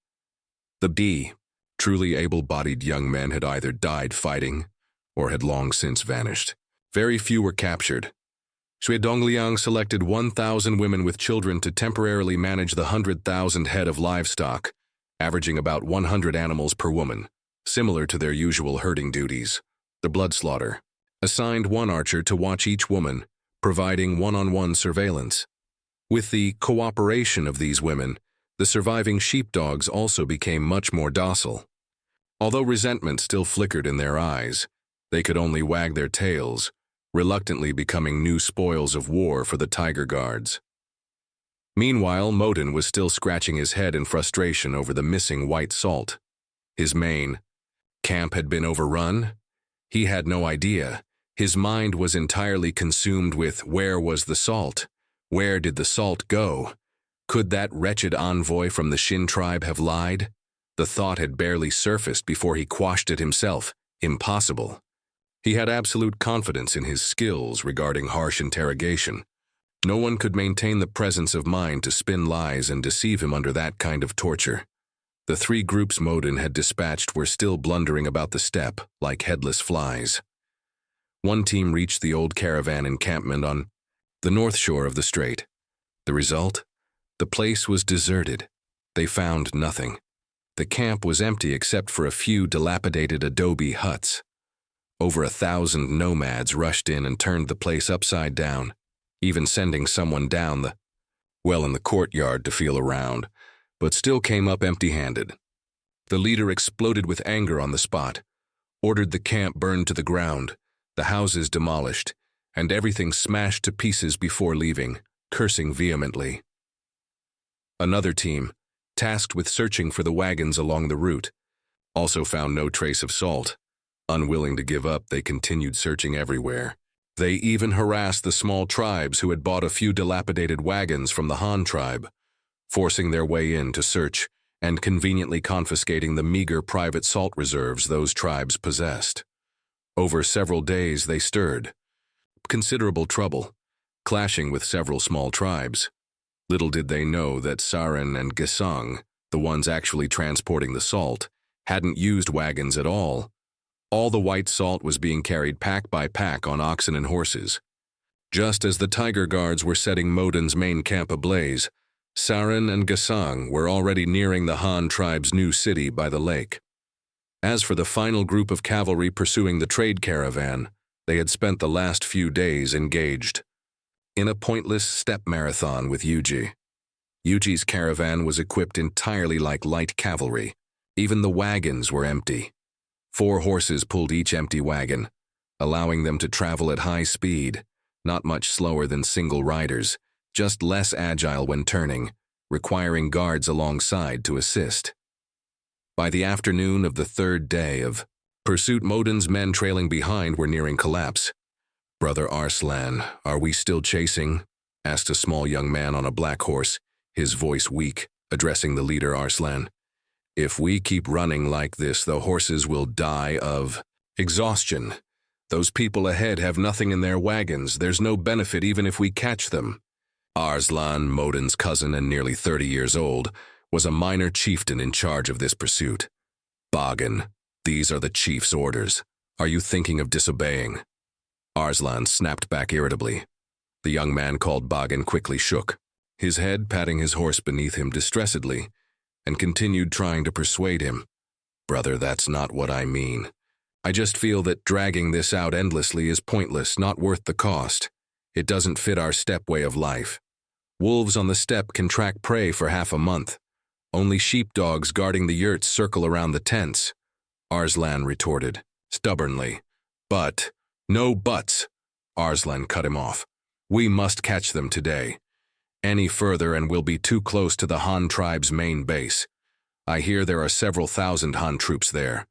The truly able-bodied young men had either died fighting or had long since vanished. Very few were captured. Shui Dongliang selected 1,000 women with children to temporarily manage the 100,000 head of livestock, averaging about 100 animals per woman, similar to their usual herding duties. The Bloodslaughter assigned one archer to watch each woman, providing one-on-one surveillance. With the cooperation of these women, the surviving sheepdogs also became much more docile. Although resentment still flickered in their eyes, they could only wag their tails, reluctantly becoming new spoils of war for the Tiger Guards. Meanwhile, Modun was still scratching his head in frustration over the missing white salt. His main camp had been overrun? He had no idea. His mind was entirely consumed with where was the salt? Where did the salt go? Could that wretched envoy from the Shin tribe have lied? The thought had barely surfaced before he quashed it himself. Impossible. He had absolute confidence in his skills regarding harsh interrogation. No one could maintain the presence of mind to spin lies and deceive him under that kind of torture. The 3 groups Modun had dispatched were still blundering about the steppe like headless flies. One team reached the old caravan encampment on the north shore of the strait. The result? The place was deserted. They found nothing. The camp was empty except for a few dilapidated adobe huts. Over 1,000 nomads rushed in and turned the place upside down, even sending someone down the well in the courtyard to feel around, but still came up empty-handed. The leader exploded with anger on the spot, ordered the camp burned to the ground, the houses demolished, and everything smashed to pieces before leaving, cursing vehemently. Another team, tasked with searching for the wagons along the route, also found no trace of salt. Unwilling to give up, they continued searching everywhere. They even harassed the small tribes who had bought a few dilapidated wagons from the Han tribe, forcing their way in to search and conveniently confiscating the meager private salt reserves those tribes possessed. Over several days they stirred, considerable trouble, clashing with several small tribes. Little did they know that Zhen and Gesang, the ones actually transporting the salt, hadn't used wagons at all. All the white salt was being carried pack by pack on oxen and horses. Just as the Tiger Guards were setting Modun's main camp ablaze, Zhen and Gesang were already nearing the Han tribe's new city by the lake. As for the final group of cavalry pursuing the trade caravan, they had spent the last few days engaged in a pointless steppe marathon with Yuji. Yuji's caravan was equipped entirely like light cavalry. Even the wagons were empty. 4 horses pulled each empty wagon, allowing them to travel at high speed, not much slower than single riders, just less agile when turning, requiring guards alongside to assist. By the afternoon of the 3rd day of pursuit, Modun's men trailing behind were nearing collapse. "Brother Arslan, are we still chasing?" asked a small young man on a black horse, his voice weak, addressing the leader Arslan. "If we keep running like this, the horses will die of exhaustion. Those people ahead have nothing in their wagons. There's no benefit even if we catch them." Arslan, Modun's cousin and nearly 30 years old, was a minor chieftain in charge of this pursuit. "Bagan, these are the chief's orders. Are you thinking of disobeying?" Arslan snapped back irritably. The young man called Bagan quickly shook, his head patting his horse beneath him distressedly, and continued trying to persuade him. "Brother, that's not what I mean. I just feel that dragging this out endlessly is pointless, not worth the cost. It doesn't fit our steppe way of life. Wolves on the steppe can track prey for half a month. Only sheepdogs guarding the yurts circle around the tents," Arslan retorted, stubbornly. "But, no buts," Arslan cut him off. "We must catch them today. Any further and we'll be too close to the Han tribe's main base. I hear there are several thousand Han troops there.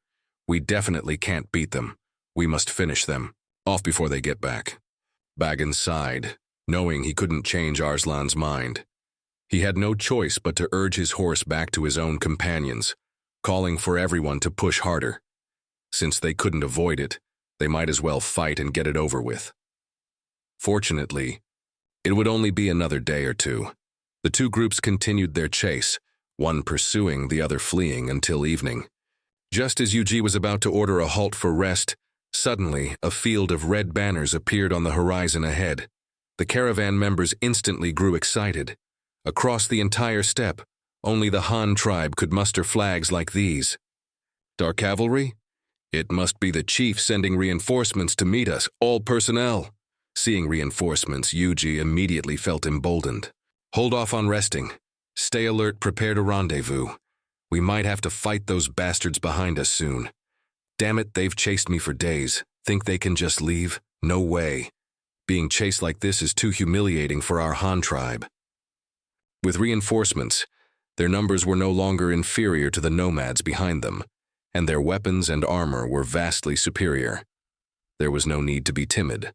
We definitely can't beat them. We must finish them off before they get back." Bagan sighed, knowing he couldn't change Arslan's mind. He had no choice but to urge his horse back to his own companions, calling for everyone to push harder. Since they couldn't avoid it, they might as well fight and get it over with. Fortunately, it would only be another day or two. The 2 groups continued their chase, one pursuing, the other fleeing, until evening. Just as Yuji was about to order a halt for rest, suddenly a field of red banners appeared on the horizon ahead. The caravan members instantly grew excited. Across the entire steppe, only the Han tribe could muster flags like these. "Our cavalry? It must be the chief sending reinforcements to meet us, all personnel." Seeing reinforcements, Yuji immediately felt emboldened. "Hold off on resting. Stay alert, prepare to rendezvous. We might have to fight those bastards behind us soon. Damn it, they've chased me for days. Think they can just leave? No way. Being chased like this is too humiliating for our Han tribe." With reinforcements, their numbers were no longer inferior to the nomads behind them, and their weapons and armor were vastly superior. There was no need to be timid.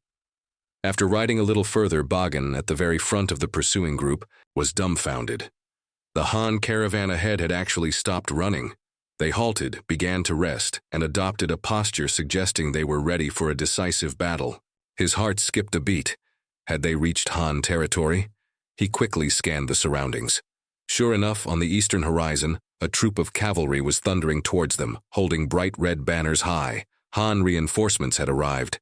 After riding a little further, Bagan, at the very front of the pursuing group, was dumbfounded. The Han caravan ahead had actually stopped running. They halted, began to rest, and adopted a posture suggesting they were ready for a decisive battle. His heart skipped a beat. Had they reached Han territory? He quickly scanned the surroundings. Sure enough, on the eastern horizon, a troop of cavalry was thundering towards them, holding bright red banners high. Han reinforcements had arrived.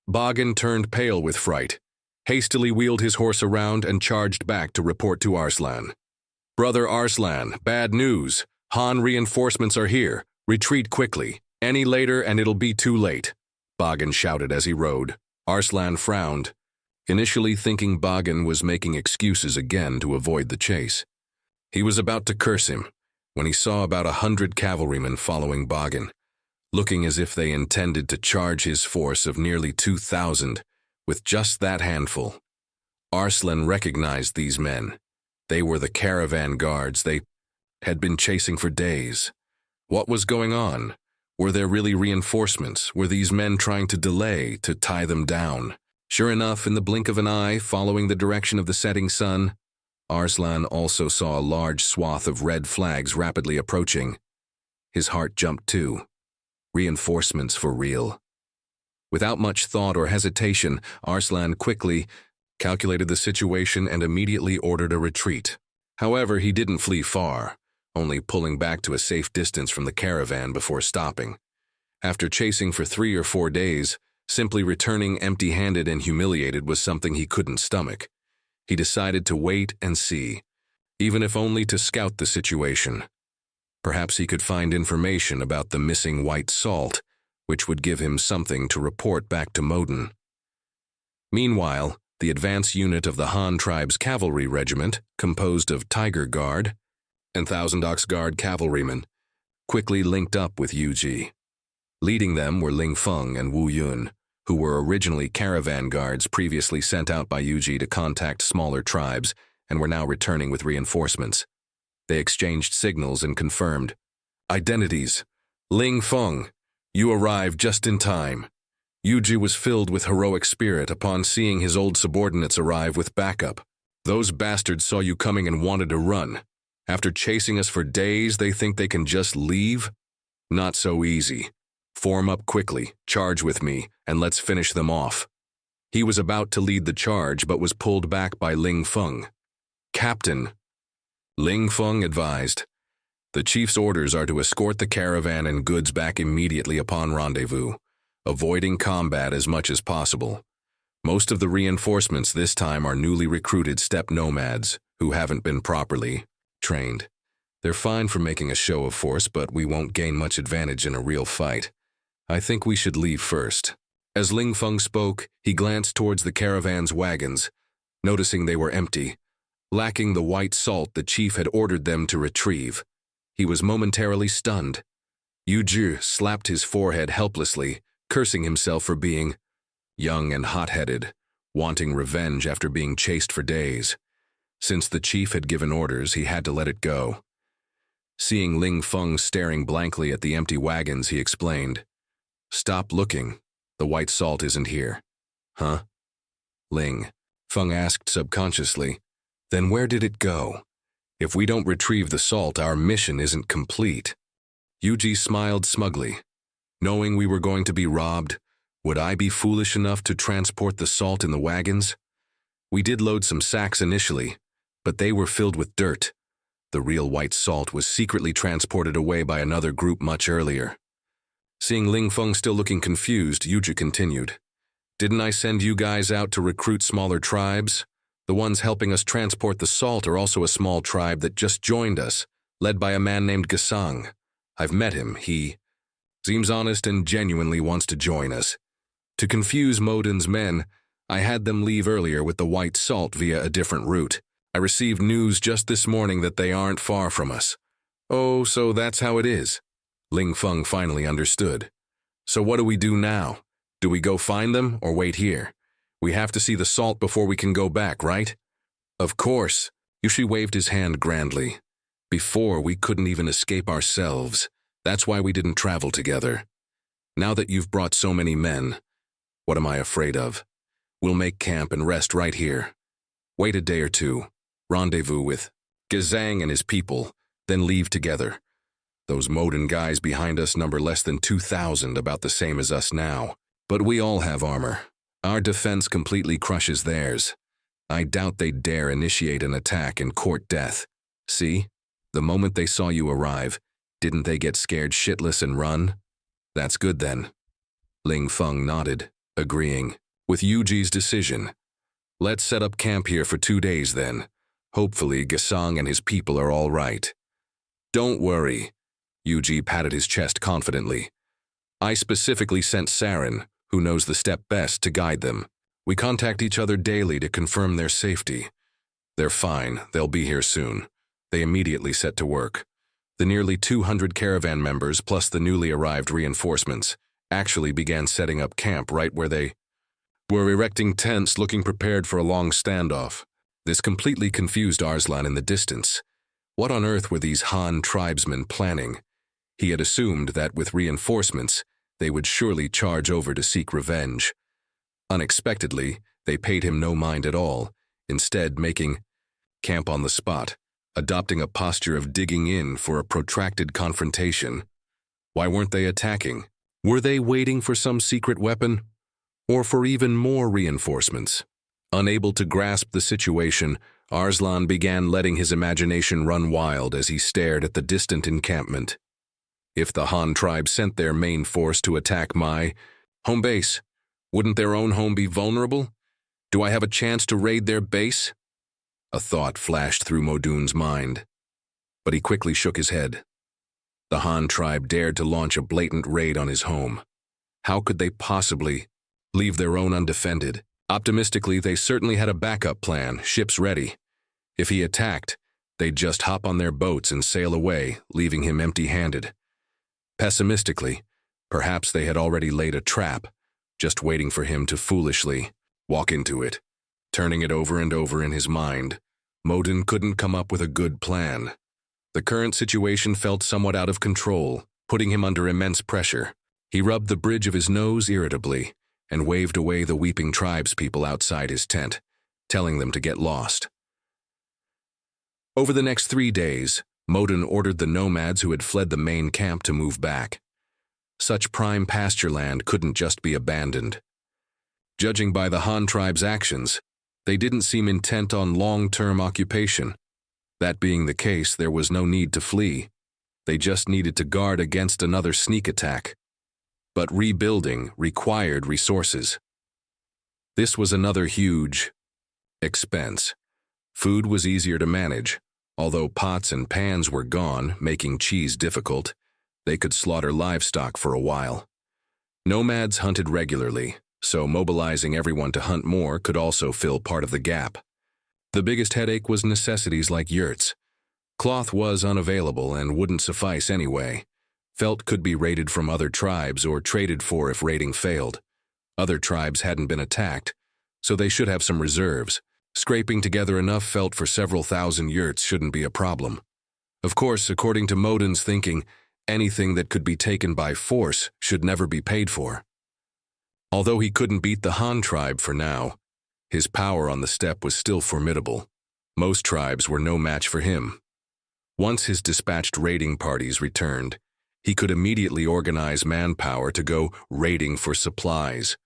Bagan turned pale with fright, hastily wheeled his horse around and charged back to report to Arslan. "Brother Arslan, bad news. Han reinforcements are here. Retreat quickly. Any later and it'll be too late," Bagan shouted as he rode. Arslan frowned, initially thinking Bagan was making excuses again to avoid the chase. He was about to curse him when he saw about 100 cavalrymen following Bagan, looking as if they intended to charge his force of nearly 2,000 with just that handful. Arslan recognized these men. They were the caravan guards they had been chasing for days. What was going on? Were there really reinforcements? Were these men trying to delay, to tie them down? Sure enough, in the blink of an eye, following the direction of the setting sun, Arslan also saw a large swath of red flags rapidly approaching. His heart jumped too. Reinforcements for real. Without much thought or hesitation, Arslan quickly calculated the situation and immediately ordered a retreat. However, he didn't flee far, only pulling back to a safe distance from the caravan before stopping. After chasing for 3 or 4 days, simply returning empty-handed and humiliated was something he couldn't stomach. He decided to wait and see, even if only to scout the situation. Perhaps he could find information about the missing white salt, which would give him something to report back to Modun. Meanwhile, the advance unit of the Han tribe's cavalry regiment, composed of Tiger Guard and Thousand Ox Guard cavalrymen, quickly linked up with Yuji. Leading them were Ling Feng and Wu Yun, who were originally caravan guards previously sent out by Yuji to contact smaller tribes and were now returning with reinforcements. They exchanged signals and confirmed. Identities. Ling Feng, you arrived just in time. Yuji was filled with heroic spirit upon seeing his old subordinates arrive with backup. Those bastards saw you coming and wanted to run. After chasing us for days, they think they can just leave? Not so easy. Form up quickly, charge with me, and let's finish them off. He was about to lead the charge but was pulled back by Ling Feng. Captain, Ling Feng advised, the chief's orders are to escort the caravan and goods back immediately upon rendezvous, avoiding combat as much as possible. Most of the reinforcements this time are newly recruited steppe nomads who haven't been properly trained. They're fine for making a show of force, but we won't gain much advantage in a real fight. I think we should leave first. As Ling Feng spoke, he glanced towards the caravan's wagons, noticing they were empty, lacking the white salt the chief had ordered them to retrieve. He was momentarily stunned. Yuji slapped his forehead helplessly, cursing himself for being young and hot-headed, wanting revenge after being chased for days. Since the chief had given orders, he had to let it go. Seeing Ling Feng staring blankly at the empty wagons, he explained, "Stop looking. The white salt isn't here." Huh? Ling Feng asked subconsciously, "Then where did it go? If we don't retrieve the salt, our mission isn't complete." Yuji smiled smugly. Knowing we were going to be robbed, would I be foolish enough to transport the salt in the wagons? We did load some sacks initially, but they were filled with dirt. The real white salt was secretly transported away by another group much earlier. Seeing Ling Feng still looking confused, Yuji continued, "Didn't I send you guys out to recruit smaller tribes? The ones helping us transport the salt are also a small tribe that just joined us, led by a man named Gasang. I've met him. He seems honest and genuinely wants to join us. To confuse Modun's men, I had them leave earlier with the white salt via a different route. I received news just this morning that they aren't far from us." "Oh, so that's how it is." Ling Feng finally understood. "So what do we do now? Do we go find them or wait here? We have to see the salt before we can go back, right?" "Of course." Yushi waved his hand grandly. "Before, we couldn't even escape ourselves. That's why we didn't travel together. Now that you've brought so many men, what am I afraid of? We'll make camp and rest right here. Wait a day or two, rendezvous with Gazang and his people, then leave together. Those Modun guys behind us number less than 2,000, about the same as us now. But we all have armor. Our defense completely crushes theirs. I doubt they'd dare initiate an attack and court death. See? The moment they saw you arrive, didn't they get scared shitless and run? That's good then." Ling Feng nodded, agreeing with Yuji's decision. "Let's set up camp here for 2 days then. Hopefully Gasang and his people are all right." "Don't worry." Yuji patted his chest confidently. "I specifically sent Saren, who knows the steppe best, to guide them. We contact each other daily to confirm their safety. They're fine. They'll be here soon." They immediately set to work. The nearly 200 caravan members plus the newly arrived reinforcements actually began setting up camp right where they were erecting tents, looking prepared for a long standoff. This completely confused Arslan in the distance. What on earth were these Han tribesmen planning? He had assumed that with reinforcements, they would surely charge over to seek revenge. Unexpectedly, they paid him no mind at all, instead making camp on the spot, adopting a posture of digging in for a protracted confrontation. Why weren't they attacking? Were they waiting for some secret weapon? or for even more reinforcements. Unable to grasp the situation, Arslan began letting his imagination run wild as he stared at the distant encampment. If the Han tribe sent their main force to attack my home base, wouldn't their own home be vulnerable? Do I have a chance to raid their base? A thought flashed through Modun's mind, but he quickly shook his head. The Han tribe dared to launch a blatant raid on his home. How could they possibly leave their own undefended? Optimistically, they certainly had a backup plan, ships ready. If he attacked, they'd just hop on their boats and sail away, leaving him empty-handed. Pessimistically, perhaps they had already laid a trap, just waiting for him to foolishly walk into it. Turning it over and over in his mind, Modun couldn't come up with a good plan. The current situation felt somewhat out of control, putting him under immense pressure. He rubbed the bridge of his nose irritably and waved away the weeping tribespeople outside his tent, telling them to get lost. Over the next 3 days, Modun ordered the nomads who had fled the main camp to move back. Such prime pasture land couldn't just be abandoned. Judging by the Han tribe's actions, they didn't seem intent on long-term occupation. That being the case, there was no need to flee. They just needed to guard against another sneak attack. But rebuilding required resources. This was another huge expense. Food was easier to manage. Although pots and pans were gone, making cheese difficult, they could slaughter livestock for a while. Nomads hunted regularly, so mobilizing everyone to hunt more could also fill part of the gap. The biggest headache was necessities like yurts. Cloth was unavailable and wouldn't suffice anyway. Felt could be raided from other tribes or traded for if raiding failed. Other tribes hadn't been attacked, so they should have some reserves. Scraping together enough felt for several thousand yurts shouldn't be a problem. Of course, according to Modun's thinking, anything that could be taken by force should never be paid for. Although he couldn't beat the Han tribe for now, his power on the steppe was still formidable. Most tribes were no match for him. Once his dispatched raiding parties returned, he could immediately organize manpower to go raiding for supplies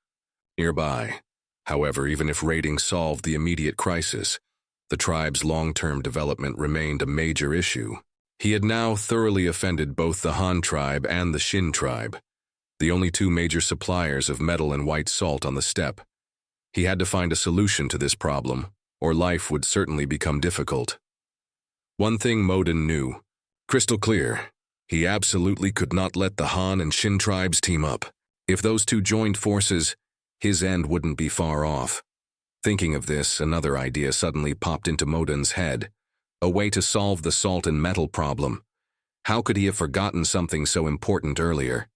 nearby. However, even if raiding solved the immediate crisis, the tribe's long-term development remained a major issue. He had now thoroughly offended both the Han tribe and the Shin tribe, the only two major suppliers of metal and white salt on the steppe. He had to find a solution to this problem, or life would certainly become difficult. One thing Modun knew, crystal clear, he absolutely could not let the Han and Shin tribes team up. If those two joined forces, his end wouldn't be far off. Thinking of this, another idea suddenly popped into Modun's head, a way to solve the salt and metal problem. How could he have forgotten something so important earlier?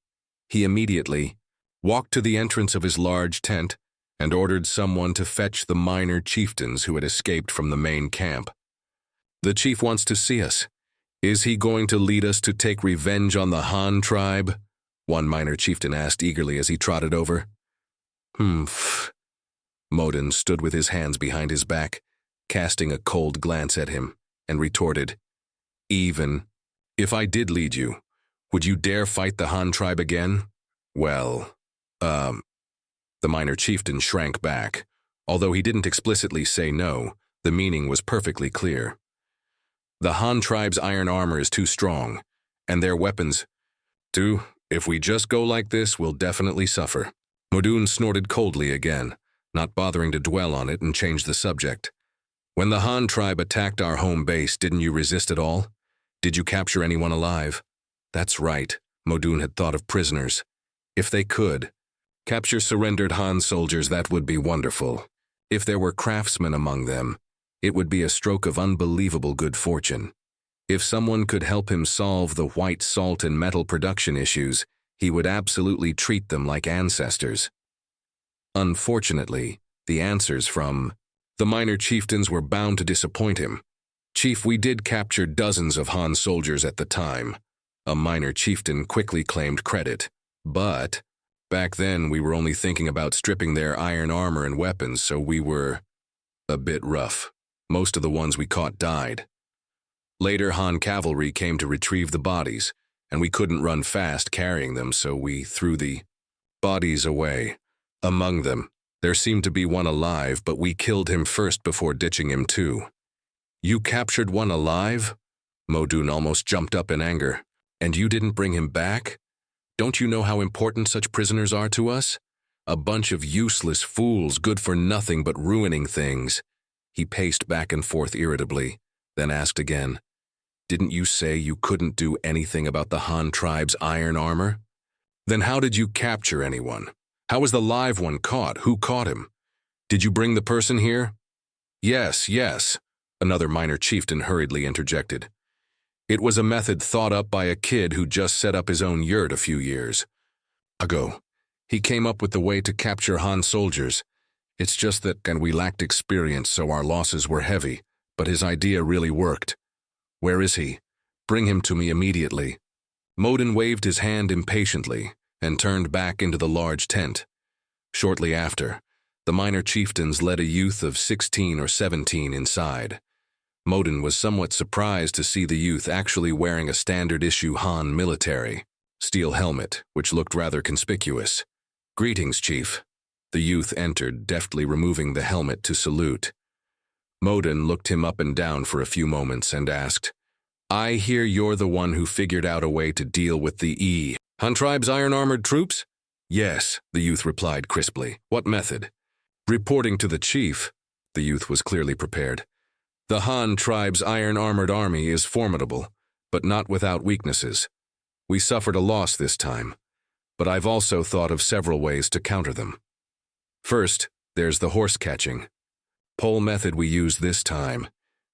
He immediately walked to the entrance of his large tent and ordered someone to fetch the minor chieftains who had escaped from the main camp. "The chief wants to see us. Is he going to lead us to take revenge on the Han tribe?" one minor chieftain asked eagerly as he trotted over. Modun stood with his hands behind his back, casting a cold glance at him, and retorted, "Even if I did lead you, would you dare fight the Han tribe again?" "Well, the minor chieftain shrank back. Although he didn't explicitly say no, the meaning was perfectly clear. The Han tribe's iron armor is too strong, and their weapons, too. If we just go like this, we'll definitely suffer." Modun snorted coldly again, not bothering to dwell on it, and changed the subject. "When the Han tribe attacked our home base, didn't you resist at all? Did you capture anyone alive?" That's right, Modun had thought of prisoners. If they could capture surrendered Han soldiers, that would be wonderful. If there were craftsmen among them, it would be a stroke of unbelievable good fortune. If someone could help him solve the white salt and metal production issues, he would absolutely treat them like ancestors. Unfortunately, the answers from the minor chieftains were bound to disappoint him. "Chief, we did capture dozens of Han soldiers at the time." A minor chieftain quickly claimed credit. "But back then we were only thinking about stripping their iron armor and weapons, so we were a bit rough. Most of the ones we caught died. Later, Han cavalry came to retrieve the bodies, and we couldn't run fast carrying them, so we threw the bodies away. Among them, there seemed to be one alive, but we killed him first before ditching him too. You captured one alive? Modun almost jumped up in anger. And you didn't bring him back? Don't you know how important such prisoners are to us? A bunch of useless fools, good for nothing but ruining things. He paced back and forth irritably, then asked again, Didn't you say you couldn't do anything about the Han tribe's iron armor? Then how did you capture anyone? How was the live one caught? Who caught him? Did you bring the person here? Yes, another minor chieftain hurriedly interjected. It was a method thought up by a kid who just set up his own yurt a few years ago. He came up with the way to capture Han soldiers. It's just that we lacked experience, so our losses were heavy, but his idea really worked. Where is he? Bring him to me immediately. Modun waved his hand impatiently and turned back into the large tent. Shortly after, the minor chieftains led a youth of 16 or 17 inside. Modun was somewhat surprised to see the youth actually wearing a standard-issue Han military steel helmet, which looked rather conspicuous. Greetings, Chief. The youth entered, deftly removing the helmet to salute. Modun looked him up and down for a few moments and asked, I hear you're the one who figured out a way to deal with the Han tribe's iron-armored troops? Yes, the youth replied crisply. What method? Reporting to the chief, the youth was clearly prepared. The Han tribe's iron-armored army is formidable, but not without weaknesses. We suffered a loss this time, but I've also thought of several ways to counter them. First, there's the horse catching. Pole method we use this time.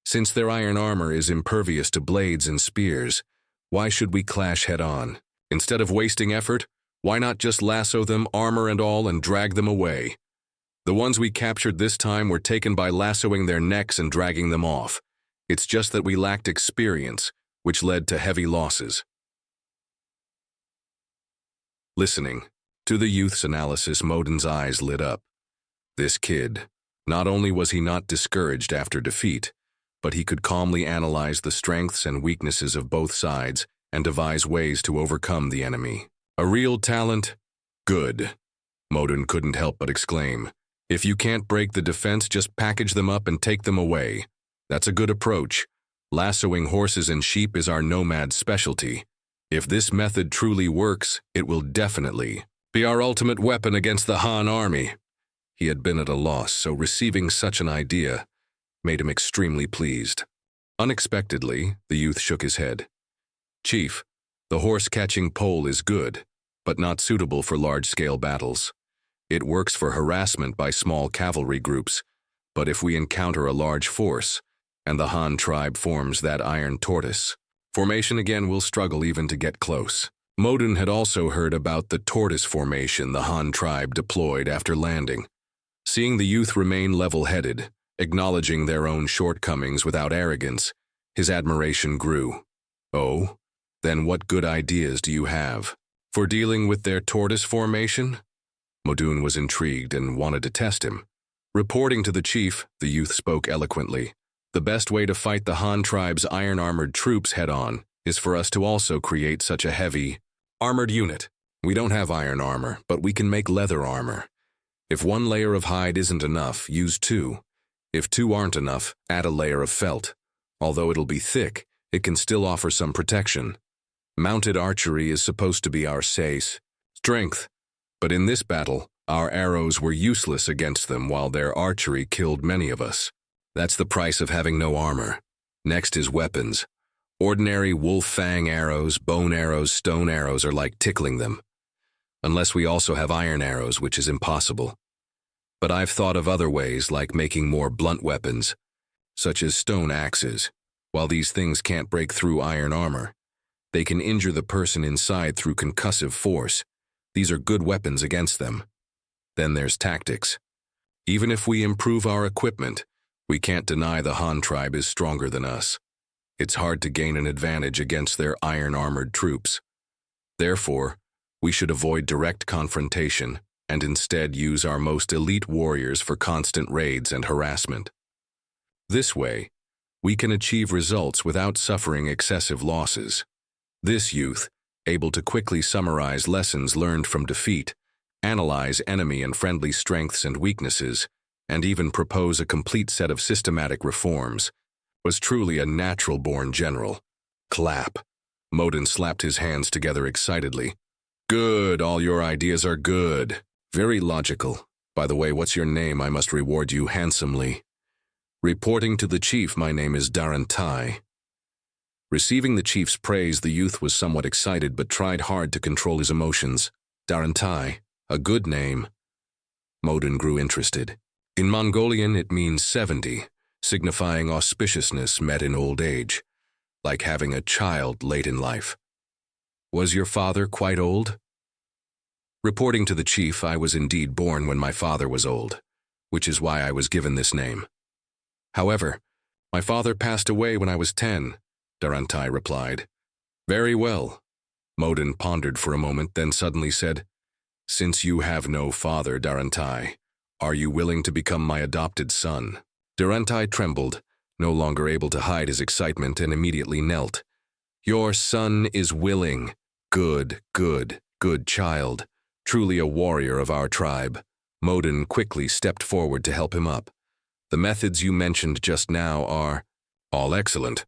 Since their iron armor is impervious to blades and spears, why should we clash head-on? Instead of wasting effort, why not just lasso them, armor and all, and drag them away? The ones we captured this time were taken by lassoing their necks and dragging them off. It's just that we lacked experience, which led to heavy losses. Listening to the youth's analysis, Modun's eyes lit up. This kid, not only was he not discouraged after defeat, but he could calmly analyze the strengths and weaknesses of both sides and devise ways to overcome the enemy. A real talent? Good. Modun couldn't help but exclaim. If you can't break the defense, just package them up and take them away. That's a good approach. Lassoing horses and sheep is our Nomad's specialty. If this method truly works, it will definitely be our ultimate weapon against the Han army. He had been at a loss, so receiving such an idea made him extremely pleased. Unexpectedly, the youth shook his head. Chief, the horse-catching pole is good, but not suitable for large-scale battles. It works for harassment by small cavalry groups, but if we encounter a large force, and the Han tribe forms that Iron Tortoise formation again, we'll struggle even to get close. Modun had also heard about the tortoise formation the Han tribe deployed after landing. Seeing the youth remain level-headed, acknowledging their own shortcomings without arrogance, his admiration grew. Oh, then what good ideas do you have for dealing with their tortoise formation? Modun was intrigued and wanted to test him. Reporting to the chief, the youth spoke eloquently. The best way to fight the Han tribe's iron-armored troops head-on is for us to also create such a heavy, armored unit. We don't have iron armor, but we can make leather armor. If one layer of hide isn't enough, use two. If two aren't enough, add a layer of felt. Although it'll be thick, it can still offer some protection. Mounted archery is supposed to be our strength, but in this battle, our arrows were useless against them while their archery killed many of us. That's the price of having no armor. Next is weapons. Ordinary wolf fang arrows, bone arrows, stone arrows are like tickling them. Unless we also have iron arrows, which is impossible. But I've thought of other ways, like making more blunt weapons, such as stone axes. While these things can't break through iron armor, they can injure the person inside through concussive force. These are good weapons against them. Then there's tactics. Even if we improve our equipment, we can't deny the Han tribe is stronger than us. It's hard to gain an advantage against their iron-armored troops. Therefore, we should avoid direct confrontation and instead use our most elite warriors for constant raids and harassment. This way, we can achieve results without suffering excessive losses. This youth, able to quickly summarize lessons learned from defeat, analyze enemy and friendly strengths and weaknesses, and even propose a complete set of systematic reforms, was truly a natural-born general. Clap. Modun slapped his hands together excitedly. Good, all your ideas are good. Very logical. By the way, what's your name? I must reward you handsomely. Reporting to the chief, my name is Darantai. Receiving the chief's praise, the youth was somewhat excited but tried hard to control his emotions. Darantai, a good name. Modun grew interested. In Mongolian, it means 70, signifying auspiciousness met in old age, like having a child late in life. Was your father quite old? Reporting to the chief, I was indeed born when my father was old, which is why I was given this name. However, my father passed away when I was 10, Darantai replied. Very well. Modun pondered for a moment, then suddenly said, Since you have no father, Darantai, are you willing to become my adopted son? Darantai trembled, no longer able to hide his excitement, and immediately knelt. Your son is willing. Good, good, good child. Truly a warrior of our tribe. Modun quickly stepped forward to help him up. The methods you mentioned just now are all excellent.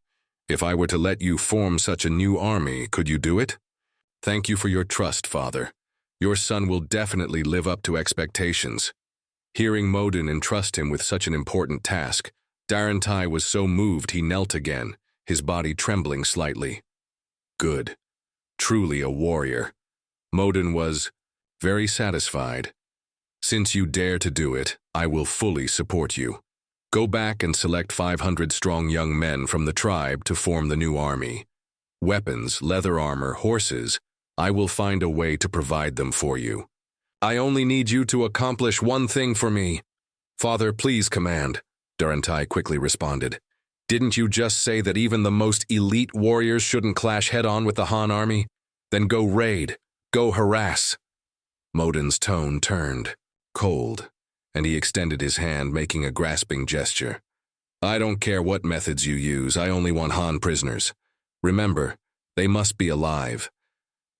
If I were to let you form such a new army, could you do it? Thank you for your trust, father. Your son will definitely live up to expectations. Hearing Modun entrust him with such an important task, Darantai was so moved he knelt again, his body trembling slightly. Good. Truly a warrior. Modun was very satisfied. Since you dare to do it, I will fully support you. Go back and select 500 strong young men from the tribe to form the new army. Weapons, leather armor, horses, I will find a way to provide them for you. I only need you to accomplish one thing for me. Father, please command, Darantai quickly responded. Didn't you just say that even the most elite warriors shouldn't clash head-on with the Han army? Then go raid, go harass. Modun's tone turned cold, and he extended his hand, making a grasping gesture. I don't care what methods you use, I only want Han prisoners. Remember, they must be alive.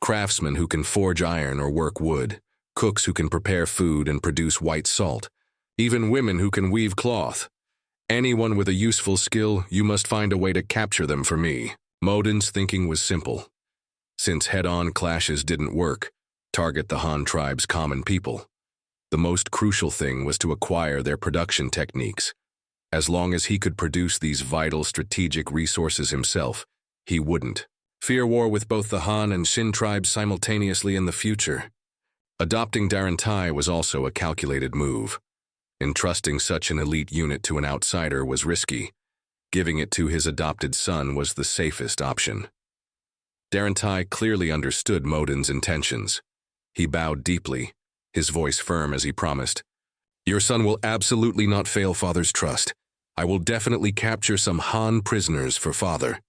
Craftsmen who can forge iron or work wood, cooks who can prepare food and produce white salt, even women who can weave cloth. Anyone with a useful skill, you must find a way to capture them for me. Modun's thinking was simple. Since head-on clashes didn't work, target the Han tribe's common people. The most crucial thing was to acquire their production techniques. As long as he could produce these vital strategic resources himself, he wouldn't fear war with both the Han and Shin tribes simultaneously in the future. Adopting Darantai was also a calculated move. Entrusting such an elite unit to an outsider was risky. Giving it to his adopted son was the safest option. Darantai clearly understood Modun's intentions. He bowed deeply, his voice firm as he promised. Your son will absolutely not fail father's trust. I will definitely capture some Han prisoners for father.